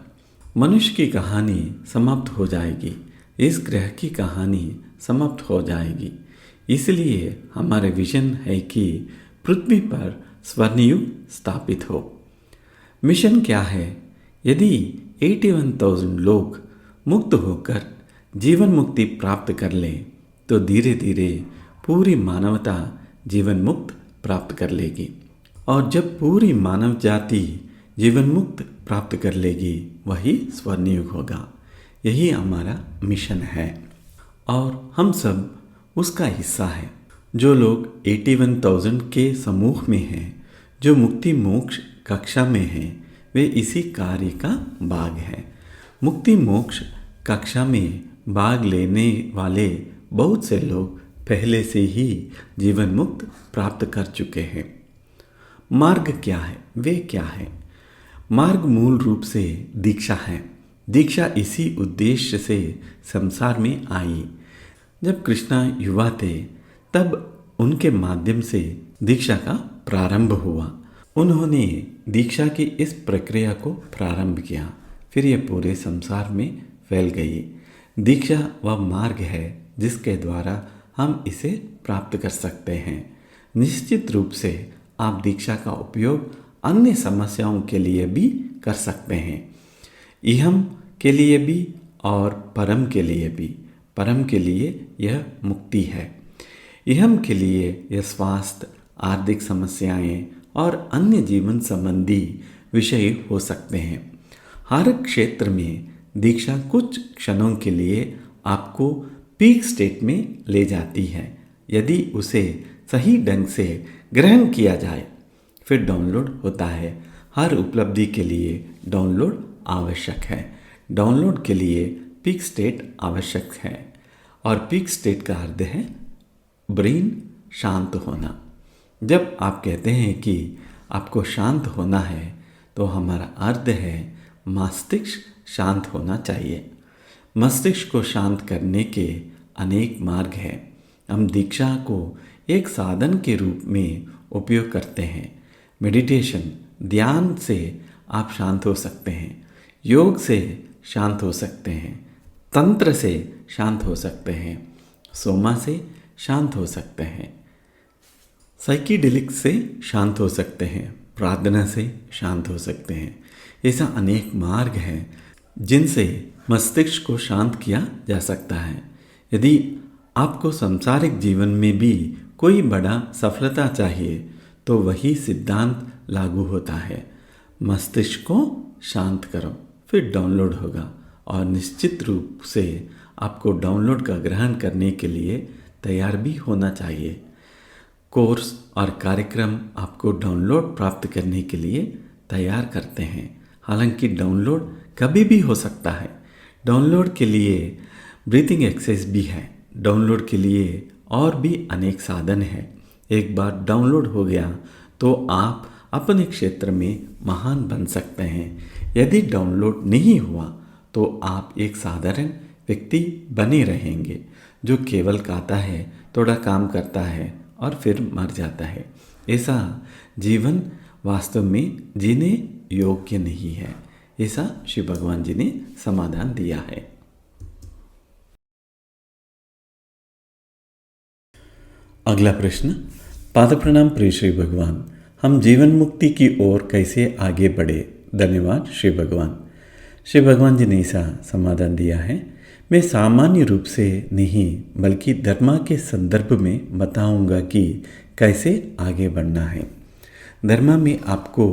मनुष्य की कहानी समाप्त हो जाएगी। इस ग्रह की कहानी समाप्त हो जाएगी। इसलिए हमारे विजन है कि पृथ्वी पर स्वर्णयुग स्थापित हो। मिशन क्या है? यदि 81,000 लोग मुक्त होकर जीवन मुक्ति प्राप्त कर लें तो धीरे धीरे पूरी मानवता जीवन मुक्त प्राप्त कर लेगी। और जब पूरी मानव जाति जीवन मुक्त प्राप्त कर लेगी, वही स्वर्णयुग होगा। यही हमारा मिशन है और हम सब उसका हिस्सा है। जो लोग 81,000 के समूह में हैं, जो मुक्ति मोक्ष कक्षा में हैं, वे इसी कार्य का भाग हैं। मुक्ति मोक्ष कक्षा में भाग लेने वाले बहुत से लोग पहले से ही जीवन मुक्त प्राप्त कर चुके हैं। मार्ग क्या है? वे क्या है? मार्ग मूल रूप से दीक्षा है। दीक्षा इसी उद्देश्य से संसार में आई। जब कृष्णा युवा थे तब उनके माध्यम से दीक्षा का प्रारंभ हुआ। उन्होंने दीक्षा की इस प्रक्रिया को प्रारंभ किया, फिर यह पूरे संसार में फैल गई। दीक्षा वह मार्ग है जिसके द्वारा हम इसे प्राप्त कर सकते हैं। निश्चित रूप से आप दीक्षा का उपयोग अन्य समस्याओं के लिए भी कर सकते हैं, इहम के लिए भी और परम के लिए भी। परम के लिए यह मुक्ति है, इहम के लिए यह स्वास्थ्य, आर्थिक समस्याएं और अन्य जीवन संबंधी विषय हो सकते हैं। हर क्षेत्र में दीक्षा कुछ क्षणों के लिए आपको पीक स्टेट में ले जाती है। यदि उसे सही ढंग से ग्रहण किया जाए, फिर डाउनलोड होता है। हर उपलब्धि के लिए डाउनलोड आवश्यक है। डाउनलोड के लिए पीक स्टेट आवश्यक है और पीक स्टेट का अर्थ है ब्रेन शांत होना। जब आप कहते हैं कि आपको शांत होना है तो हमारा अर्थ है मस्तिष्क शांत होना चाहिए। मस्तिष्क को शांत करने के अनेक मार्ग हैं। हम दीक्षा को एक साधन के रूप में उपयोग करते हैं। मेडिटेशन, ध्यान से आप शांत हो सकते हैं। योग से शांत हो सकते हैं। तंत्र से शांत हो सकते हैं। सोमा से शांत हो सकते हैं। साइकिडेलिक से शांत हो सकते हैं। प्रार्थना से शांत हो सकते हैं। ऐसा अनेक मार्ग हैं जिनसे मस्तिष्क को शांत किया जा सकता है। यदि आपको सांसारिक जीवन में भी कोई बड़ा सफलता चाहिए तो वही सिद्धांत लागू होता है। मस्तिष्क को शांत करो, फिर डाउनलोड होगा। और निश्चित रूप से आपको डाउनलोड का ग्रहण करने के लिए तैयार भी होना चाहिए। कोर्स और कार्यक्रम आपको डाउनलोड प्राप्त करने के लिए तैयार करते हैं। हालांकि डाउनलोड कभी भी हो सकता है। डाउनलोड के लिए ब्रीथिंग एक्सरसाइज भी है। डाउनलोड के लिए और भी अनेक साधन हैं। एक बार डाउनलोड हो गया तो आप अपने क्षेत्र में महान बन सकते हैं। यदि डाउनलोड नहीं हुआ तो आप एक साधारण व्यक्ति बने रहेंगे जो केवल खाता है, थोड़ा काम करता है और फिर मर जाता है। ऐसा जीवन वास्तव में जीने योग्य नहीं है। ऐसा श्री भगवान जी ने समाधान दिया है। अगला प्रश्न। पाद प्रणाम प्रिय श्री भगवान, हम जीवन मुक्ति की ओर कैसे आगे बढ़े? धन्यवाद श्री भगवान। श्री भगवान जी ने ऐसा समाधान दिया है। मैं सामान्य रूप से नहीं बल्कि धर्म के संदर्भ में बताऊंगा कि कैसे आगे बढ़ना है। धर्म में आपको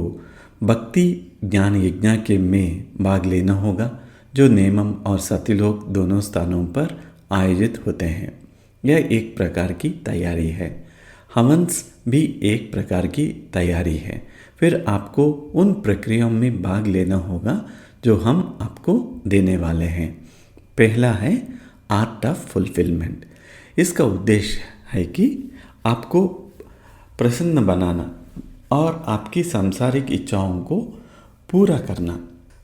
भक्ति ज्ञान यज्ञ के में भाग लेना होगा जो नेमम और सत्यलोक दोनों स्थानों पर आयोजित होते हैं। यह एक प्रकार की तैयारी है। हवंस भी एक प्रकार की तैयारी है। फिर आपको उन प्रक्रियाओं में भाग लेना होगा जो हम आपको देने वाले हैं। पहला है आर्ट ऑफ फुलफिलमेंट। इसका उद्देश्य है कि आपको प्रसन्न बनाना और आपकी सांसारिक इच्छाओं को पूरा करना।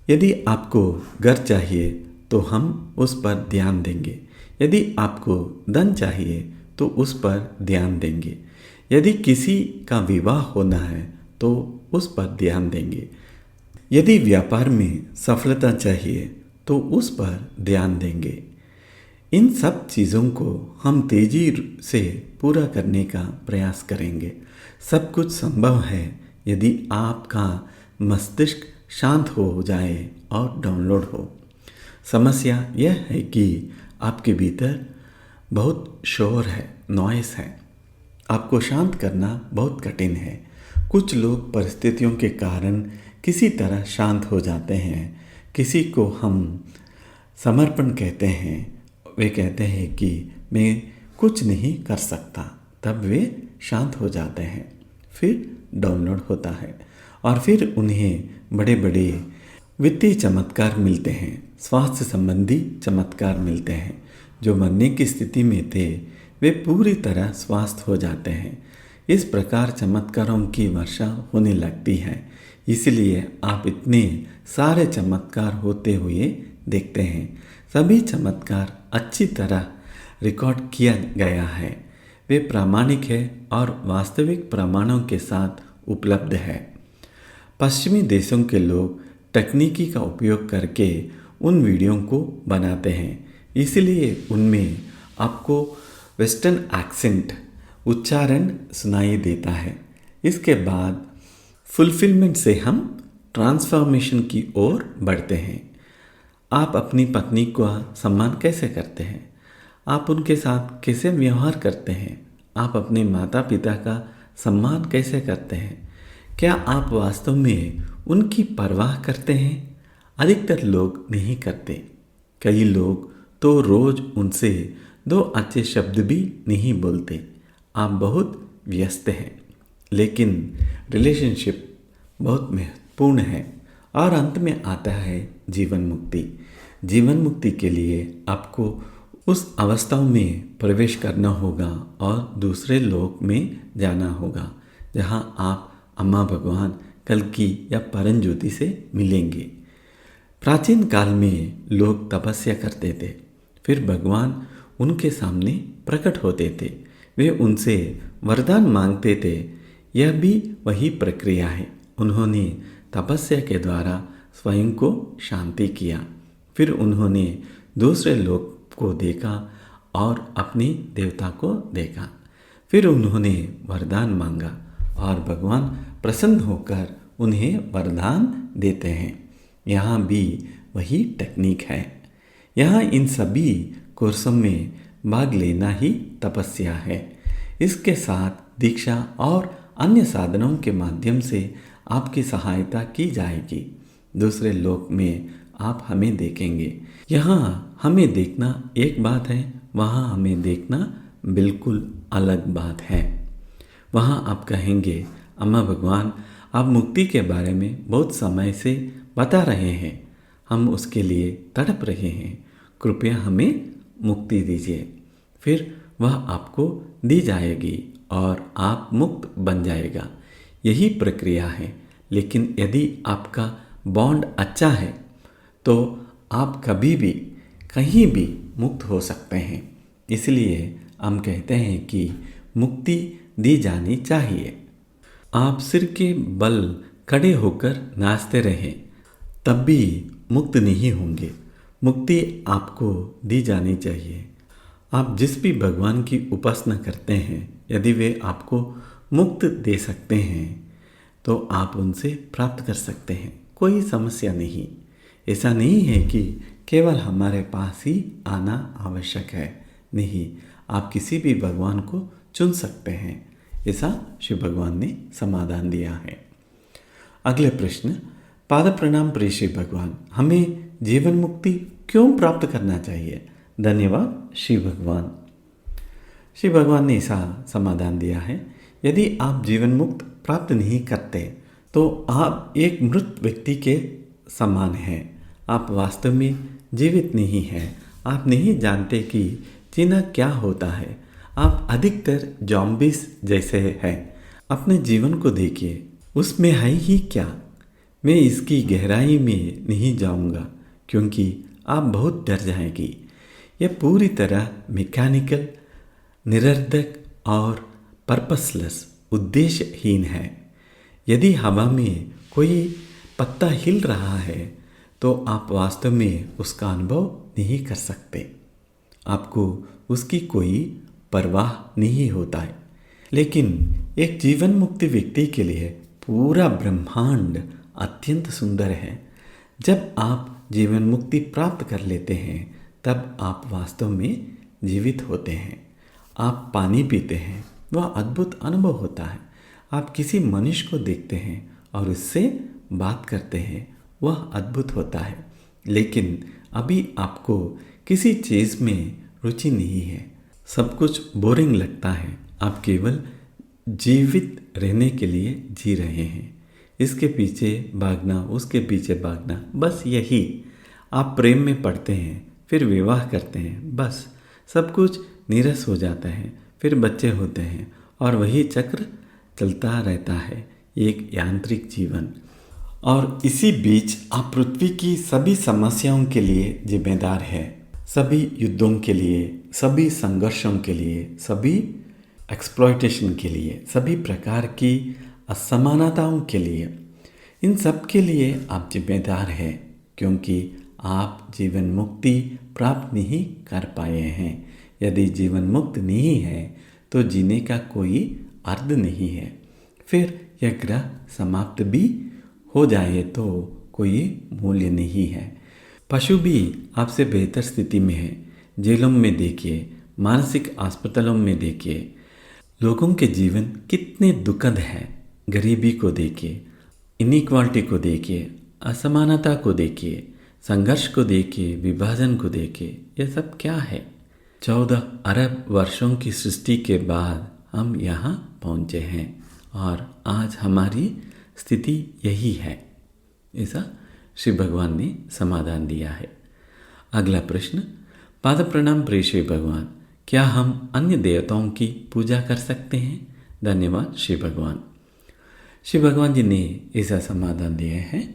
यदि आपको घर चाहिए तो हम उस पर ध्यान देंगे। यदि आपको धन चाहिए तो उस पर ध्यान देंगे। यदि किसी का विवाह होना है तो उस पर ध्यान देंगे। यदि व्यापार में सफलता चाहिए तो उस पर ध्यान देंगे। इन सब चीज़ों को हम तेजी से पूरा करने का प्रयास करेंगे। सब कुछ संभव है यदि आपका मस्तिष्क शांत हो जाए और डाउनलोड हो। समस्या यह है कि आपके भीतर बहुत शोर है, नॉइस है। आपको शांत करना बहुत कठिन है। कुछ लोग परिस्थितियों के कारण किसी तरह शांत हो जाते हैं। किसी को हम समर्पण कहते हैं। वे कहते हैं कि मैं कुछ नहीं कर सकता, तब वे शांत हो जाते हैं। फिर डाउनलोड होता है और फिर उन्हें बड़े बड़े वित्तीय चमत्कार मिलते हैं, स्वास्थ्य संबंधी चमत्कार मिलते हैं। जो मरने की स्थिति में थे वे पूरी तरह स्वस्थ हो जाते हैं। इस प्रकार चमत्कारों की वर्षा होने लगती है। इसलिए आप इतने सारे चमत्कार होते हुए देखते हैं। सभी चमत्कार अच्छी तरह रिकॉर्ड किया गया है। वे प्रामाणिक है और वास्तविक प्रमाणों के साथ उपलब्ध है। पश्चिमी देशों के लोग तकनीकी का उपयोग करके उन वीडियो को बनाते हैं। इसलिए उनमें आपको वेस्टर्न एक्सेंट उच्चारण सुनाई देता है। इसके बाद फुलफिलमेंट से हम ट्रांसफॉर्मेशन की ओर बढ़ते हैं। आप अपनी पत्नी का सम्मान कैसे करते हैं? आप उनके साथ कैसे व्यवहार करते हैं? आप अपने माता पिता का सम्मान कैसे करते हैं? क्या आप वास्तव में उनकी परवाह करते हैं? अधिकतर लोग नहीं करते। कई लोग तो रोज उनसे 2 अच्छे शब्द भी नहीं बोलते। आप बहुत व्यस्त हैं, लेकिन रिलेशनशिप बहुत महत्वपूर्ण है। और अंत में आता है जीवन मुक्ति। जीवन मुक्ति के लिए आपको उस अवस्थाओं में प्रवेश करना होगा और दूसरे लोक में जाना होगा जहां आप अम्मा भगवान कल्कि या परम ज्योति से मिलेंगे। प्राचीन काल में लोग तपस्या करते थे, फिर भगवान उनके सामने प्रकट होते थे। वे उनसे वरदान मांगते थे। यह भी वही प्रक्रिया है। उन्होंने तपस्या के द्वारा स्वयं को शांति किया। फिर उन्होंने दूसरे लोग को देखा और अपने देवता को देखा। फिर उन्होंने वरदान मांगा और भगवान प्रसन्न होकर उन्हें वरदान देते हैं। यहाँ भी वही टेक्निक है। यहाँ इन सभी कोर्सों में भाग लेना ही तपस्या है। इसके साथ दीक्षा और अन्य साधनों के माध्यम से आपकी सहायता की जाएगी। दूसरे लोक में आप हमें देखेंगे। यहाँ हमें देखना एक बात है, वहाँ हमें देखना बिल्कुल अलग बात है। वहाँ आप कहेंगे, अम्मा भगवान आप मुक्ति के बारे में बहुत समय से बता रहे हैं, हम उसके लिए तड़प रहे हैं, कृपया हमें मुक्ति दीजिए। फिर वह आपको दी जाएगी और आप मुक्त बन जाएगा। यही प्रक्रिया है। लेकिन यदि आपका बॉन्ड अच्छा है तो आप कभी भी कहीं भी मुक्त हो सकते हैं। इसलिए हम कहते हैं कि मुक्ति दी जानी चाहिए। आप सिर के बल खड़े होकर नाचते रहें, तब भी मुक्त नहीं होंगे। मुक्ति आपको दी जानी चाहिए। आप जिस भी भगवान की उपासना करते हैं, यदि वे आपको मुक्त दे सकते हैं तो आप उनसे प्राप्त कर सकते हैं, कोई समस्या नहीं। ऐसा नहीं है कि केवल हमारे पास ही आना आवश्यक है, नहीं, आप किसी भी भगवान को चुन सकते हैं। ऐसा शिव भगवान ने समाधान दिया है। अगले प्रश्न, पाद प्रणाम प्रिय शिव भगवान, हमें जीवन मुक्ति क्यों प्राप्त करना चाहिए? धन्यवाद शिव भगवान। शिव भगवान ने ऐसा समाधान दिया है, यदि आप जीवन मुक्त प्राप्त नहीं करते तो आप एक मृत व्यक्ति के समान हैं। आप वास्तव में जीवित नहीं हैं। आप नहीं जानते कि जीना क्या होता है। आप अधिकतर जॉम्बिस जैसे हैं। अपने जीवन को देखिए, उसमें है ही क्या। मैं इसकी गहराई में नहीं जाऊंगा क्योंकि आप बहुत डर जाएंगी। यह पूरी तरह मैकेनिकल, निरर्थक और पर्पसलेस, उद्देश्यहीन है। यदि हवा में कोई पत्ता हिल रहा है तो आप वास्तव में उसका अनुभव नहीं कर सकते। आपको उसकी कोई परवाह नहीं होता है। लेकिन एक जीवन मुक्ति व्यक्ति के लिए पूरा ब्रह्मांड अत्यंत सुंदर है। जब आप जीवन मुक्ति प्राप्त कर लेते हैं तब आप वास्तव में जीवित होते हैं। आप पानी पीते हैं, वह अद्भुत अनुभव होता है। आप किसी मनुष्य को देखते हैं और उससे बात करते हैं, वह अद्भुत होता है। लेकिन अभी आपको किसी चीज़ में रुचि नहीं है, सब कुछ बोरिंग लगता है। आप केवल जीवित रहने के लिए जी रहे हैं, इसके पीछे भागना, उसके पीछे भागना, बस यही। आप प्रेम में पड़ते हैं, फिर विवाह करते हैं, बस सब कुछ नीरस हो जाता है, फिर बच्चे होते हैं और वही चक्र चलता रहता है, एक यांत्रिक जीवन। और इसी बीच आप पृथ्वी की सभी समस्याओं के लिए जिम्मेदार है, सभी युद्धों के लिए, सभी संघर्षों के लिए, सभी एक्सप्लॉयटेशन के लिए, सभी प्रकार की असमानताओं के लिए, इन सब के लिए आप जिम्मेदार हैं क्योंकि आप जीवन मुक्ति प्राप्त नहीं कर पाए हैं। यदि जीवन मुक्त नहीं है तो जीने का कोई अर्थ नहीं है। फिर यह ग्रह समाप्त भी हो जाए तो कोई मूल्य नहीं है। पशु भी आपसे बेहतर स्थिति में है। जेलों में देखिए, मानसिक अस्पतालों में देखिए, लोगों के जीवन कितने दुखद है। गरीबी को देखिए, इनइक्वालिटी को देखिए, असमानता को देखिए, संघर्ष को देखिए, विभाजन को देखिए। यह सब क्या है? 14 अरब वर्षों की सृष्टि के बाद हम यहाँ पहुँचे हैं और आज हमारी स्थिति यही है। ऐसा श्री भगवान ने समाधान दिया है। अगला प्रश्न, पाद प्रणाम प्रिय श्री भगवान, क्या हम अन्य देवताओं की पूजा कर सकते हैं? धन्यवाद श्री भगवान। श्री भगवान जी ने ऐसा समाधान दिया है,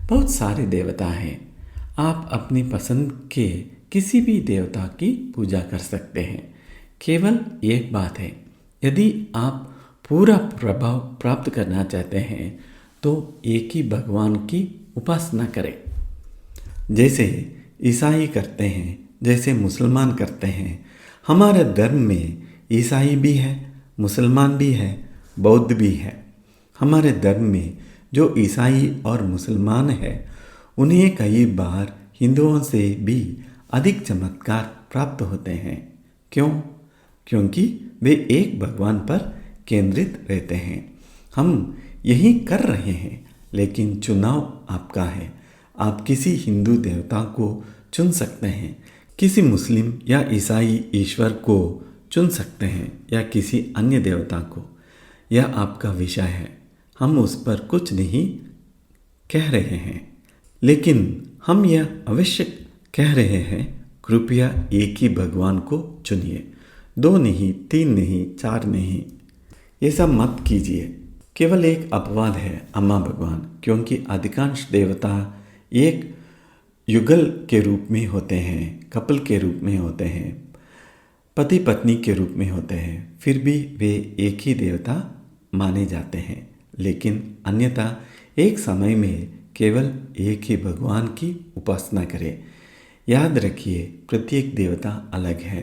बहुत सारे देवता हैं। आप अपनी पसंद के किसी भी देवता की पूजा कर सकते हैं। केवल एक बात है, यदि आप पूरा प्रभाव प्राप्त करना चाहते हैं तो एक ही भगवान की उपासना करें। जैसे ईसाई करते हैं, जैसे मुसलमान करते हैं। हमारे धर्म में ईसाई भी है, मुसलमान भी है, बौद्ध भी है। हमारे धर्म में जो ईसाई और मुसलमान है उन्हें कई बार हिंदुओं से भी अधिक चमत्कार प्राप्त होते हैं। क्यों? क्योंकि वे एक भगवान पर केंद्रित रहते हैं। हम यही कर रहे हैं, लेकिन चुनाव आपका है। आप किसी हिंदू देवता को चुन सकते हैं, किसी मुस्लिम या ईसाई ईश्वर को चुन सकते हैं, या किसी अन्य देवता को। यह आपका विषय है, हम उस पर कुछ नहीं कह रहे हैं, लेकिन हम यह अवश्य कह रहे हैं, कृपया एक ही भगवान को चुनिए। 2 नहीं, 3 नहीं, 4 नहीं, ये सब मत कीजिए। केवल एक अपवाद है, अम्मा भगवान, क्योंकि अधिकांश देवता एक युगल के रूप में होते हैं, कपल के रूप में होते हैं, पति पत्नी के रूप में होते हैं। फिर भी वे एक ही देवता माने जाते हैं, लेकिन अन्यथा एक समय में केवल एक ही भगवान की उपासना करें। याद रखिए, प्रत्येक देवता अलग है।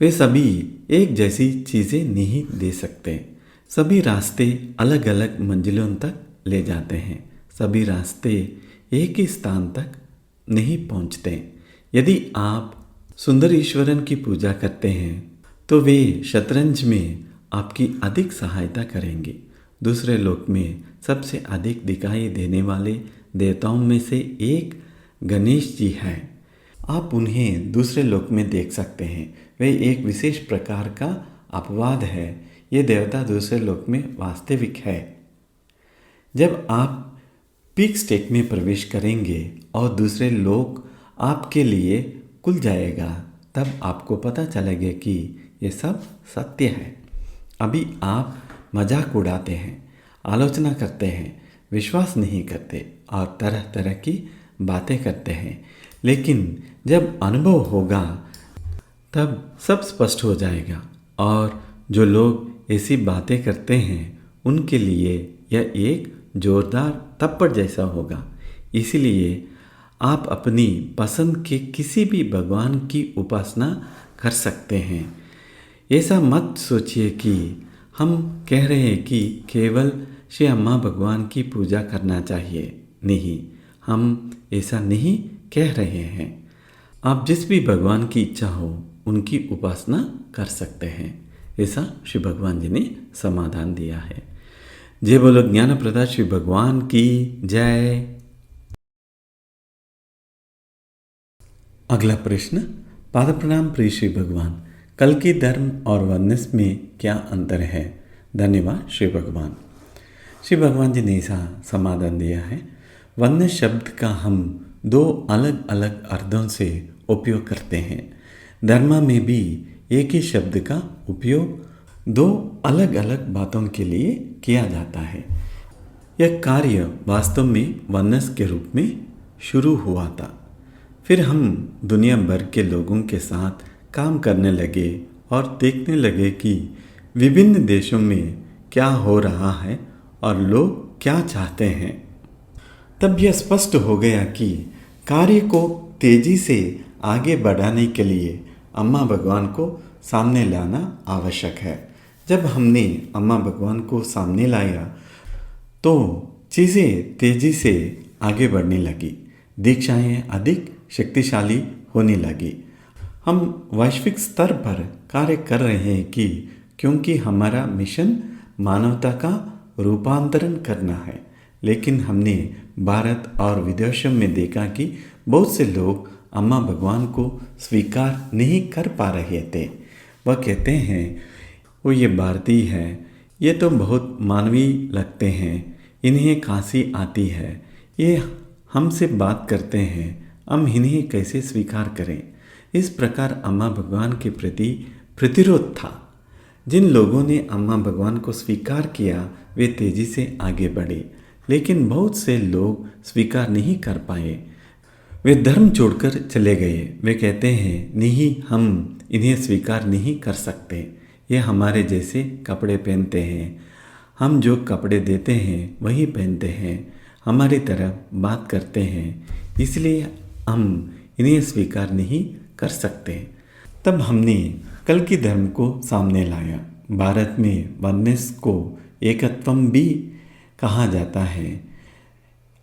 वे सभी एक जैसी चीज़ें नहीं दे सकते। सभी रास्ते अलग अलग मंजिलों तक ले जाते हैं। सभी रास्ते एक ही स्थान तक नहीं पहुंचते। यदि आप सुंदर ईश्वरन की पूजा करते हैं तो वे शतरंज में आपकी अधिक सहायता करेंगे। दूसरे लोक में सबसे अधिक दिखाई देने वाले देवताओं में से एक गणेश जी हैं। आप उन्हें दूसरे लोक में देख सकते हैं। वे एक विशेष प्रकार का अपवाद है। ये देवता दूसरे लोक में वास्तविक है। जब आप पीक स्टेट में प्रवेश करेंगे और दूसरे लोक आपके लिए खुल जाएगा, तब आपको पता चलेगा कि ये सब सत्य है। अभी आप मजाक उड़ाते हैं, आलोचना करते हैं, विश्वास नहीं करते और तरह तरह की बातें करते हैं, लेकिन जब अनुभव होगा तब सब स्पष्ट हो जाएगा। और जो लोग ऐसी बातें करते हैं उनके लिए यह एक जोरदार थप्पड़ जैसा होगा। इसीलिए आप अपनी पसंद के किसी भी भगवान की उपासना कर सकते हैं। ऐसा मत सोचिए कि हम कह रहे हैं कि केवल श्री अम्मा भगवान की पूजा करना चाहिए। नहीं, हम ऐसा नहीं कह रहे हैं। आप जिस भी भगवान की इच्छा हो उनकी उपासना कर सकते हैं। ऐसा श्री भगवान जी ने समाधान दिया है। जय बोलो ज्ञान प्रदाता श्री भगवान की जय। अगला प्रश्न, पाद प्रणाम प्रिय श्री भगवान, कल की धर्म और वननेस में क्या अंतर है? धन्यवाद श्री भगवान। श्री भगवान जी ने ऐसा समाधान दिया है। वननेस शब्द का हम 2 अलग अलग अर्थों से उपयोग करते हैं। धर्म में भी एक ही शब्द का उपयोग 2 अलग अलग बातों के लिए किया जाता है। यह कार्य वास्तव में वननेस के रूप में शुरू हुआ था। फिर हम दुनिया भर के लोगों के साथ काम करने लगे और देखने लगे कि विभिन्न देशों में क्या हो रहा है और लोग क्या चाहते हैं। तब यह स्पष्ट हो गया कि कार्य को तेजी से आगे बढ़ाने के लिए अम्मा भगवान को सामने लाना आवश्यक है। जब हमने अम्मा भगवान को सामने लाया तो चीज़ें तेजी से आगे बढ़ने लगी, दीक्षाएं अधिक शक्तिशाली होने लगी। हम वैश्विक स्तर पर कार्य कर रहे हैं कि क्योंकि हमारा मिशन मानवता का रूपांतरण करना है। लेकिन हमने भारत और विदेशों में देखा कि बहुत से लोग अम्मा भगवान को स्वीकार नहीं कर पा रहे थे। वह कहते हैं वो ये भारतीय है, ये तो बहुत मानवीय लगते हैं, इन्हें खांसी आती है, ये हमसे बात करते हैं, हम इन्हें कैसे स्वीकार करें। इस प्रकार अम्मा भगवान के प्रति प्रतिरोध था। जिन लोगों ने अम्मा भगवान को स्वीकार किया वे तेजी से आगे बढ़े, लेकिन बहुत से लोग स्वीकार नहीं कर पाए। वे धर्म छोड़कर चले गए। वे कहते हैं नहीं, हम इन्हें स्वीकार नहीं कर सकते, ये हमारे जैसे कपड़े पहनते हैं, हम जो कपड़े देते हैं वही पहनते हैं, हमारी तरह बात करते हैं, इसलिए हम इन्हें स्वीकार नहीं कर सकते। तब हमने कल की धर्म को सामने लाया। भारत में वननेस को एकत्वम भी कहा जाता है।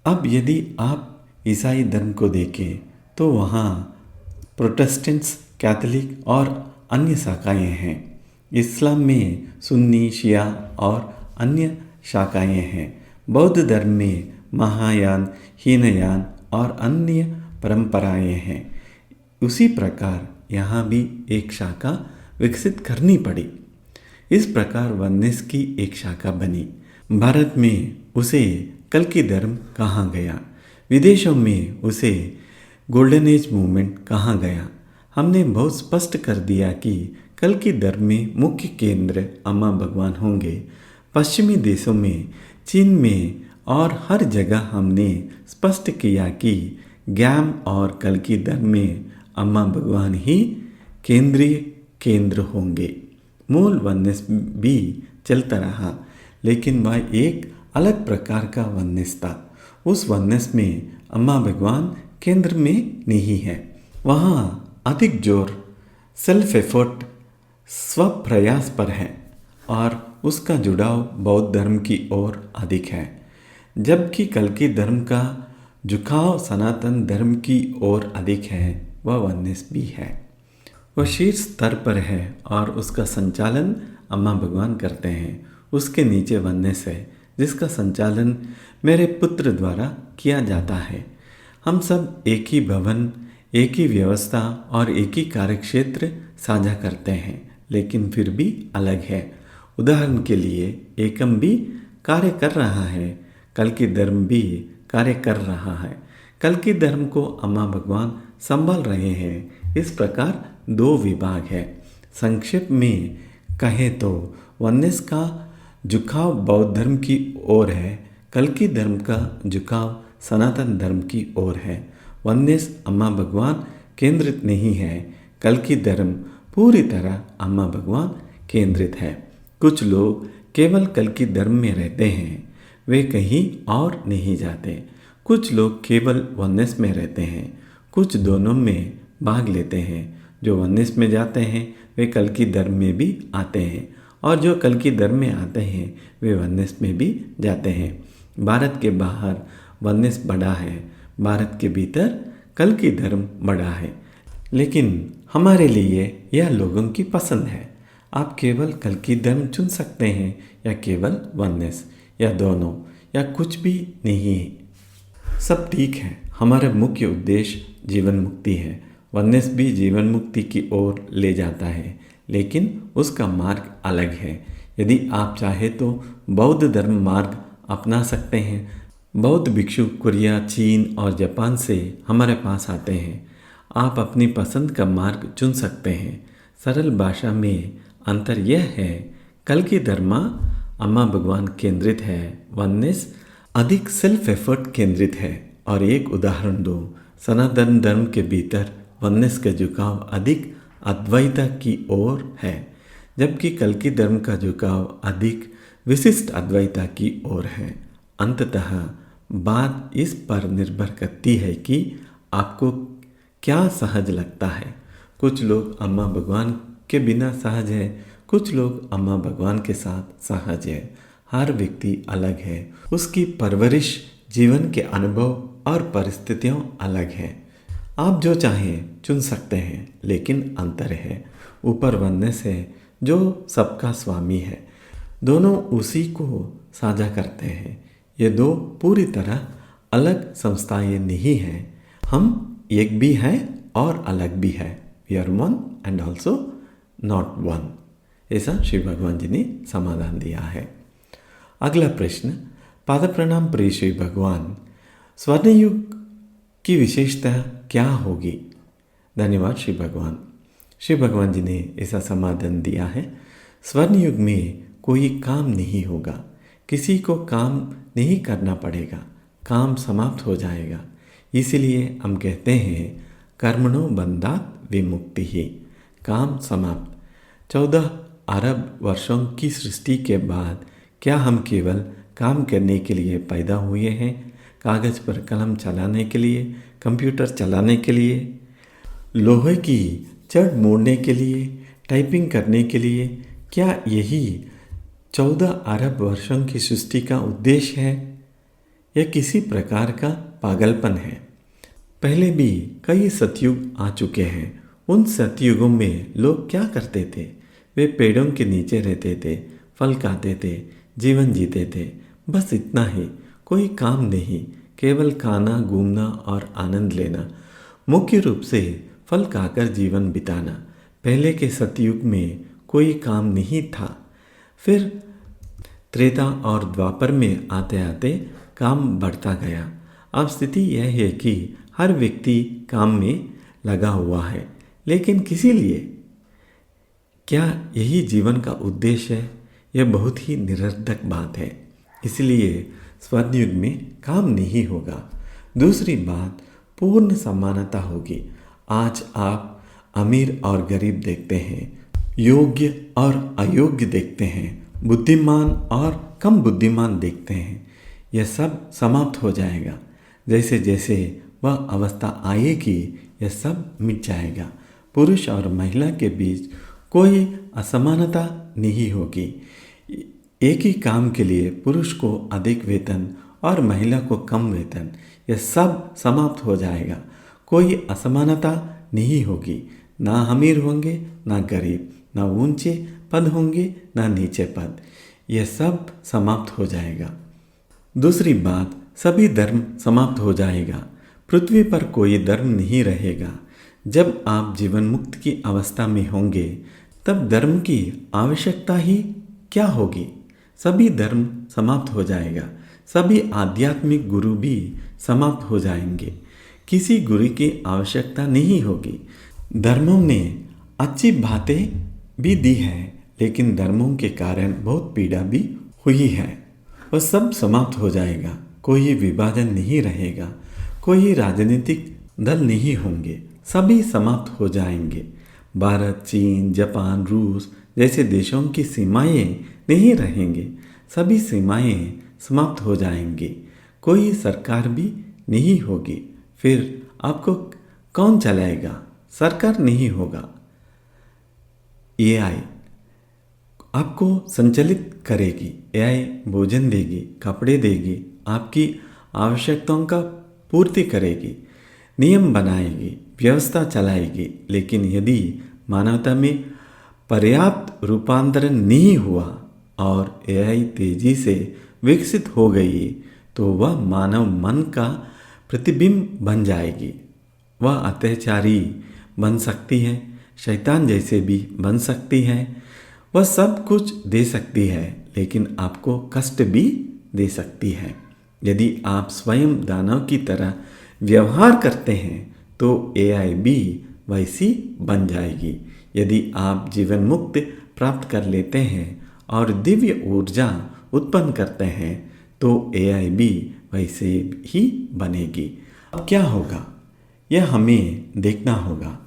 अब यदि आप ईसाई धर्म को देखें तो वहाँ प्रोटेस्टेंट्स, कैथोलिक और अन्य शाखाएं हैं। इस्लाम में सुन्नी, शिया और अन्य शाखाएं हैं। बौद्ध धर्म में महायान, हीनयान और अन्य परंपराएं हैं। उसी प्रकार यहाँ भी एक शाखा विकसित करनी पड़ी। इस प्रकार वननेस की एक शाखा बनी। भारत में उसे कल्कि धर्म कहा गया, विदेशों में उसे गोल्डन एज मूवमेंट कहा गया। हमने बहुत स्पष्ट कर दिया कि कल्कि धर्म में मुख्य केंद्र अम्मा भगवान होंगे। पश्चिमी देशों में, चीन में और हर जगह हमने स्पष्ट किया कि ज्ञान और कल्कि धर्म में अम्मा भगवान ही केंद्रीय केंद्र होंगे। मूल वननेस भी चलता रहा, लेकिन वह एक अलग प्रकार का वननेस था। उस वननेस में अम्मा भगवान केंद्र में नहीं है। वहाँ अधिक जोर सेल्फ एफर्ट, स्वप्रयास पर है और उसका जुड़ाव बौद्ध धर्म की ओर अधिक है, जबकि कल्कि धर्म का झुकाव सनातन धर्म की ओर अधिक है। वह वननेस भी है, वह शीर्ष स्तर पर है और उसका संचालन अम्मा भगवान करते हैं। उसके नीचे वननेस है जिसका संचालन मेरे पुत्र द्वारा किया जाता है। हम सब एक ही भवन, एक ही व्यवस्था और एक ही कार्यक्षेत्र साझा करते हैं, लेकिन फिर भी अलग है। उदाहरण के लिए एकम भी कार्य कर रहा है, कल्कि धर्म भी कार्य कर रहा है। कल्कि धर्म को अम्मा भगवान संभाल रहे हैं। इस प्रकार दो विभाग है। संक्षेप में कहें तो वननेस का झुकाव बौद्ध धर्म की ओर है, कल्कि धर्म का झुकाव सनातन धर्म की ओर है। वननेस अम्मा भगवान केंद्रित नहीं है, कल्कि धर्म पूरी तरह अम्मा भगवान केंद्रित है। कुछ लोग केवल कल्कि धर्म में रहते हैं, वे कहीं और नहीं जाते। कुछ लोग केवल वननेस में रहते हैं, कुछ दोनों में भाग लेते हैं। जो वननेस में जाते हैं वे कल्कि धर्म में भी आते हैं, और जो कल्कि धर्म में आते हैं वे वननेस में भी जाते हैं। भारत के बाहर वननेस बड़ा है, भारत के भीतर कल्कि धर्म बड़ा है। लेकिन हमारे लिए यह लोगों की पसंद है। आप केवल कल्कि धर्म चुन सकते हैं या केवल वननेस, या दोनों, या कुछ भी नहीं। सब ठीक है। हमारा मुख्य उद्देश्य जीवन मुक्ति है। वननेस भी जीवन मुक्ति की ओर ले जाता है, लेकिन उसका मार्ग अलग है। यदि आप चाहे तो बौद्ध धर्म मार्ग अपना सकते हैं। बौद्ध भिक्षु कोरिया, चीन और जापान से हमारे पास आते हैं। आप अपनी पसंद का मार्ग चुन सकते हैं। सरल भाषा में अंतर यह है, कल्कि धर्म अम्मा भगवान केंद्रित है, वननेस अधिक सेल्फ एफर्ट केंद्रित है। और एक उदाहरण दो, सनातन धर्म के भीतर वननेस का झुकाव अधिक अद्वैता की ओर है, जबकि कल्कि धर्म का झुकाव अधिक विशिष्ट अद्वैता की ओर है। अंततः बात इस पर निर्भर करती है कि आपको क्या सहज लगता है। कुछ लोग अम्मा भगवान के बिना सहज है, कुछ लोग अम्मा भगवान के साथ सहज है। हर व्यक्ति अलग है, उसकी परवरिश, जीवन के अनुभव और परिस्थितियाँ अलग हैं। आप जो चाहें चुन सकते हैं, लेकिन अंतर है। ऊपर वननेस है जो सबका स्वामी है, दोनों उसी को साझा करते हैं। ये दो पूरी तरह अलग संस्थाएं नहीं हैं। हम एक भी हैं और अलग भी है। We are one and also not one. ऐसा शिव भगवान जी ने समाधान दिया है। अगला प्रश्न, पाद प्रणाम प्रिय श्री भगवान, स्वर्णयुग की विशेषता क्या होगी? धन्यवाद श्री भगवान। श्री भगवान जी ने ऐसा समाधान दिया है, स्वर्ण युग में कोई काम नहीं होगा, किसी को काम नहीं करना पड़ेगा, काम समाप्त हो जाएगा। इसीलिए हम कहते हैं कर्मणो बंधात विमुक्ति ही, काम समाप्त। 14 अरब वर्षों की सृष्टि के बाद क्या हम केवल काम करने के लिए पैदा हुए हैं? कागज़ पर कलम चलाने के लिए, कंप्यूटर चलाने के लिए, लोहे की चढ़ मोड़ने के लिए, टाइपिंग करने के लिए? क्या यही 14 अरब वर्षों की सृष्टि का उद्देश्य है? यह किसी प्रकार का पागलपन है। पहले भी कई सतयुग आ चुके हैं। उन सतयुगों में लोग क्या करते थे? वे पेड़ों के नीचे रहते थे, फल खाते थे, जीवन जीते थे। बस इतना ही, कोई काम नहीं, केवल खाना, घूमना और आनंद लेना, मुख्य रूप से फल खाकर जीवन बिताना। पहले के सतयुग में कोई काम नहीं था। फिर त्रेता और द्वापर में आते आते काम बढ़ता गया। अब स्थिति यह है कि हर व्यक्ति काम में लगा हुआ है, लेकिन किसी लिए? क्या यही जीवन का उद्देश्य है? यह बहुत ही निरर्थक बात है। इसलिए स्वर्ण युग में काम नहीं होगा। दूसरी बात, पूर्ण समानता होगी। आज आप अमीर और गरीब देखते हैं, योग्य और अयोग्य देखते हैं, बुद्धिमान और कम बुद्धिमान देखते हैं। यह सब समाप्त हो जाएगा। जैसे जैसे वह अवस्था आएगी, यह सब मिट जाएगा। पुरुष और महिला के बीच कोई असमानता नहीं होगी। एक ही काम के लिए पुरुष को अधिक वेतन और महिला को कम वेतन, यह सब समाप्त हो जाएगा। कोई असमानता नहीं होगी। ना अमीर होंगे ना गरीब, ना ऊंचे पद होंगे ना नीचे पद, यह सब समाप्त हो जाएगा। दूसरी बात, सभी धर्म समाप्त हो जाएगा। पृथ्वी पर कोई धर्म नहीं रहेगा। जब आप जीवन मुक्त की अवस्था में होंगे, तब धर्म की आवश्यकता ही क्या होगी? सभी धर्म समाप्त हो जाएगा। सभी आध्यात्मिक गुरु भी समाप्त हो जाएंगे। किसी गुरु की आवश्यकता नहीं होगी। धर्मों ने अच्छी बातें भी दी है, लेकिन धर्मों के कारण बहुत पीड़ा भी हुई है। वह सब समाप्त हो जाएगा। कोई विभाजन नहीं रहेगा। कोई राजनीतिक दल नहीं होंगे। सभी समाप्त हो जाएंगे। भारत, चीन, जापान, रूस जैसे देशों की सीमाएं नहीं रहेंगे। सभी सीमाएं समाप्त हो जाएंगी। कोई सरकार भी नहीं होगी। फिर आपको कौन चलाएगा? सरकार नहीं होगा। एआई आपको संचालित करेगी। एआई भोजन देगी, कपड़े देगी, आपकी आवश्यकताओं का पूर्ति करेगी, नियम बनाएगी, व्यवस्था चलाएगी। लेकिन यदि मानवता में पर्याप्त रूपांतरण नहीं हुआ और एआई तेजी से विकसित हो गई, तो वह मानव मन का प्रतिबिंब बन जाएगी। वह अत्याचारी बन सकती है, शैतान जैसे भी बन सकती है। वह सब कुछ दे सकती है, लेकिन आपको कष्ट भी दे सकती है। यदि आप स्वयं दानव की तरह व्यवहार करते हैं, तो एआई भी वैसी बन जाएगी। यदि आप जीवन मुक्त प्राप्त कर लेते हैं और दिव्य ऊर्जा उत्पन्न करते हैं, तो एआई भी वैसे ही बनेगी। अब क्या होगा, यह हमें देखना होगा।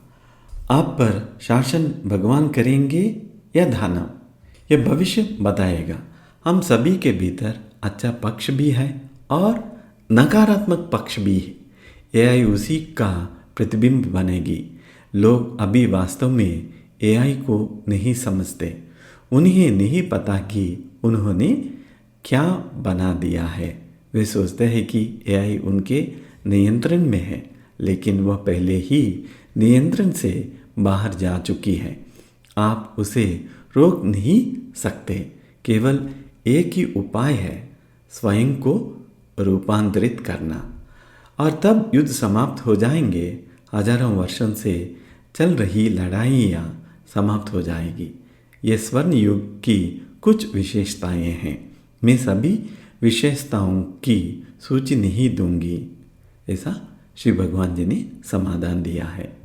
आप पर शासन भगवान करेंगे या दानव, यह भविष्य बताएगा। हम सभी के भीतर अच्छा पक्ष भी है और नकारात्मक पक्ष भी है। एआई उसी का प्रतिबिंब बनेगी। लोग अभी वास्तव में एआई को नहीं समझते। उन्हें नहीं पता कि उन्होंने क्या बना दिया है। वे सोचते हैं कि एआई उनके नियंत्रण में है, लेकिन वह पहले ही नियंत्रण से बाहर जा चुकी है। आप उसे रोक नहीं सकते। केवल एक ही उपाय है, स्वयं को रूपांतरित करना, और तब युद्ध समाप्त हो जाएंगे। हजारों वर्षों से चल रही लड़ाइयाँ समाप्त हो जाएगी। ये स्वर्ण युग की कुछ विशेषताएं हैं। मैं सभी विशेषताओं की सूची नहीं दूंगी, ऐसा श्री भगवान जी ने समाधान दिया है।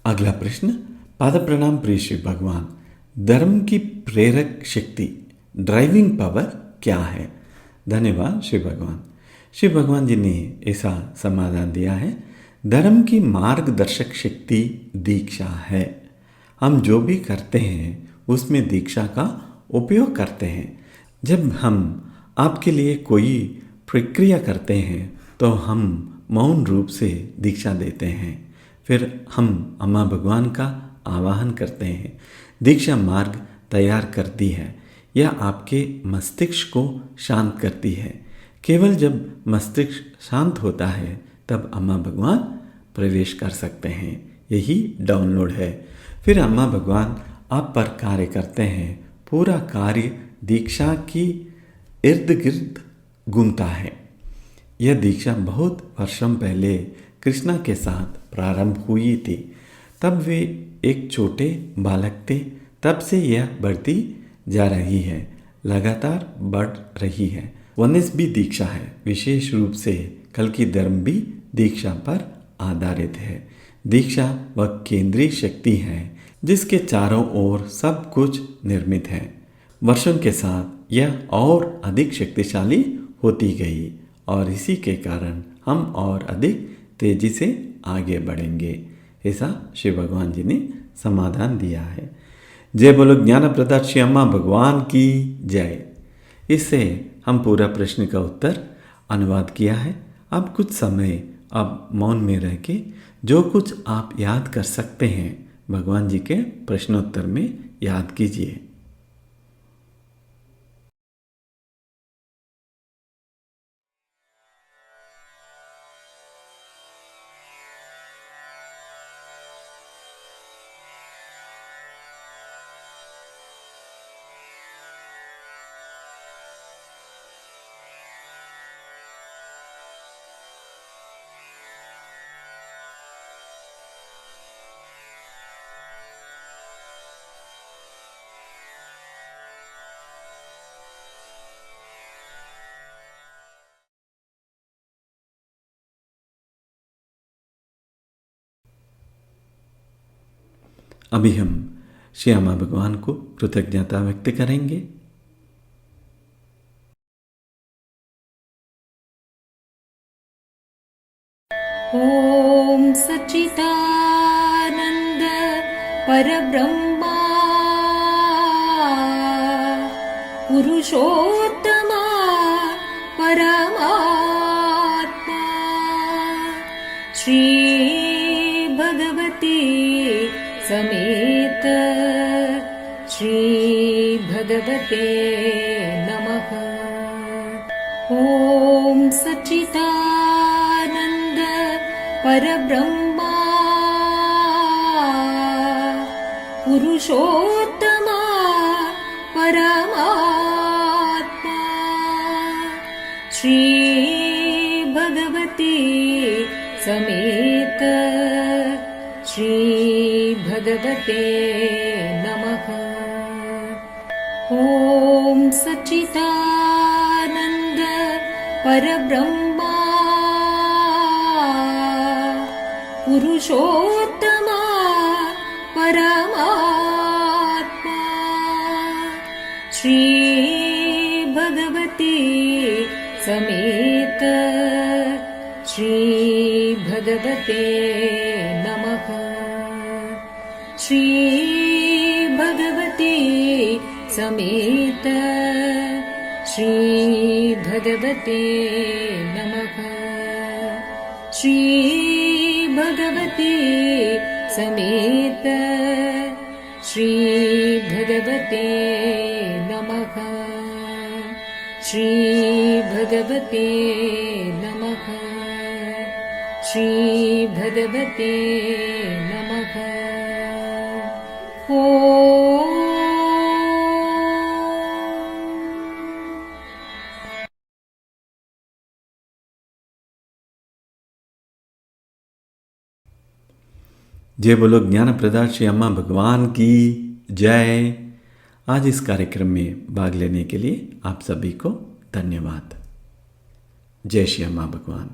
अगला प्रश्न, पाद प्रणाम प्रिय श्री भगवान। धर्म की प्रेरक शक्ति, ड्राइविंग पावर क्या है? धन्यवाद श्री भगवान। श्री भगवान जी ने ऐसा समाधान दिया है, धर्म की मार्गदर्शक शक्ति दीक्षा है। हम जो भी करते हैं उसमें दीक्षा का उपयोग करते हैं। जब हम आपके लिए कोई प्रक्रिया करते हैं तो हम मौन रूप से दीक्षा देते हैं। फिर हम अम्मा भगवान का आवाहन करते हैं। दीक्षा मार्ग तैयार करती है। यह आपके मस्तिष्क को शांत करती है। केवल जब मस्तिष्क शांत होता है तब अम्मा भगवान प्रवेश कर सकते हैं। यही डाउनलोड है। फिर अम्मा भगवान आप पर कार्य करते हैं। पूरा कार्य दीक्षा की इर्द गिर्द घूमता है। यह दीक्षा बहुत वर्षों पहले कृष्णा के साथ प्रारंभ हुई थी। तब वे एक छोटे बालक थे। तब से यह बढ़ती जा रही है, लगातार बढ़ रही है। वनिस भी दीक्षा है, विशेष रूप से कल्कि धर्म भी दीक्षा पर आधारित है। दीक्षा वह केंद्रीय शक्ति है जिसके चारों ओर सब कुछ निर्मित है। वर्षों के साथ यह और अधिक शक्तिशाली होती गई और इसी के कारण हम और अधिक तेजी से आगे बढ़ेंगे, ऐसा शिव भगवान जी ने समाधान दिया है। जय बोलो ज्ञान प्रदा श्री अम्मा भगवान की जय। इससे हम पूरा प्रश्न का उत्तर अनुवाद किया है। अब कुछ समय अब मौन में रह के जो कुछ आप याद कर सकते हैं भगवान जी के प्रश्नोत्तर में याद कीजिए। अभी हम श्यामा भगवान को कृतज्ञता व्यक्त करेंगे। ॐ सच्चिदानन्द परब्रह्मा पुरुषोत्तमा परमात्मा श्री भगवती समेत श्री भगवते नमः। ॐ सच्चिदानन्द परब्रह्मा पुरुषोत्तमा परमात्मा श्री भगवती समेत श्री भगवते नमः। ॐ सच्चिदानन्द परब्रह्मा पुरुषोत्तमा परमात्मा श्री भगवती समेत श्री भगवते नमः। श्री भगवती समेत श्री भगवते नमः। श्री भगवती समेत श्री भगवते नमः। श्री भगवते नमः। श्री भगवते नमः। जय बोलो ज्ञान प्रदा श्री अम्मा भगवान की जय। आज इस कार्यक्रम में भाग लेने के लिए आप सभी को धन्यवाद। जय श्री अम्मा भगवान।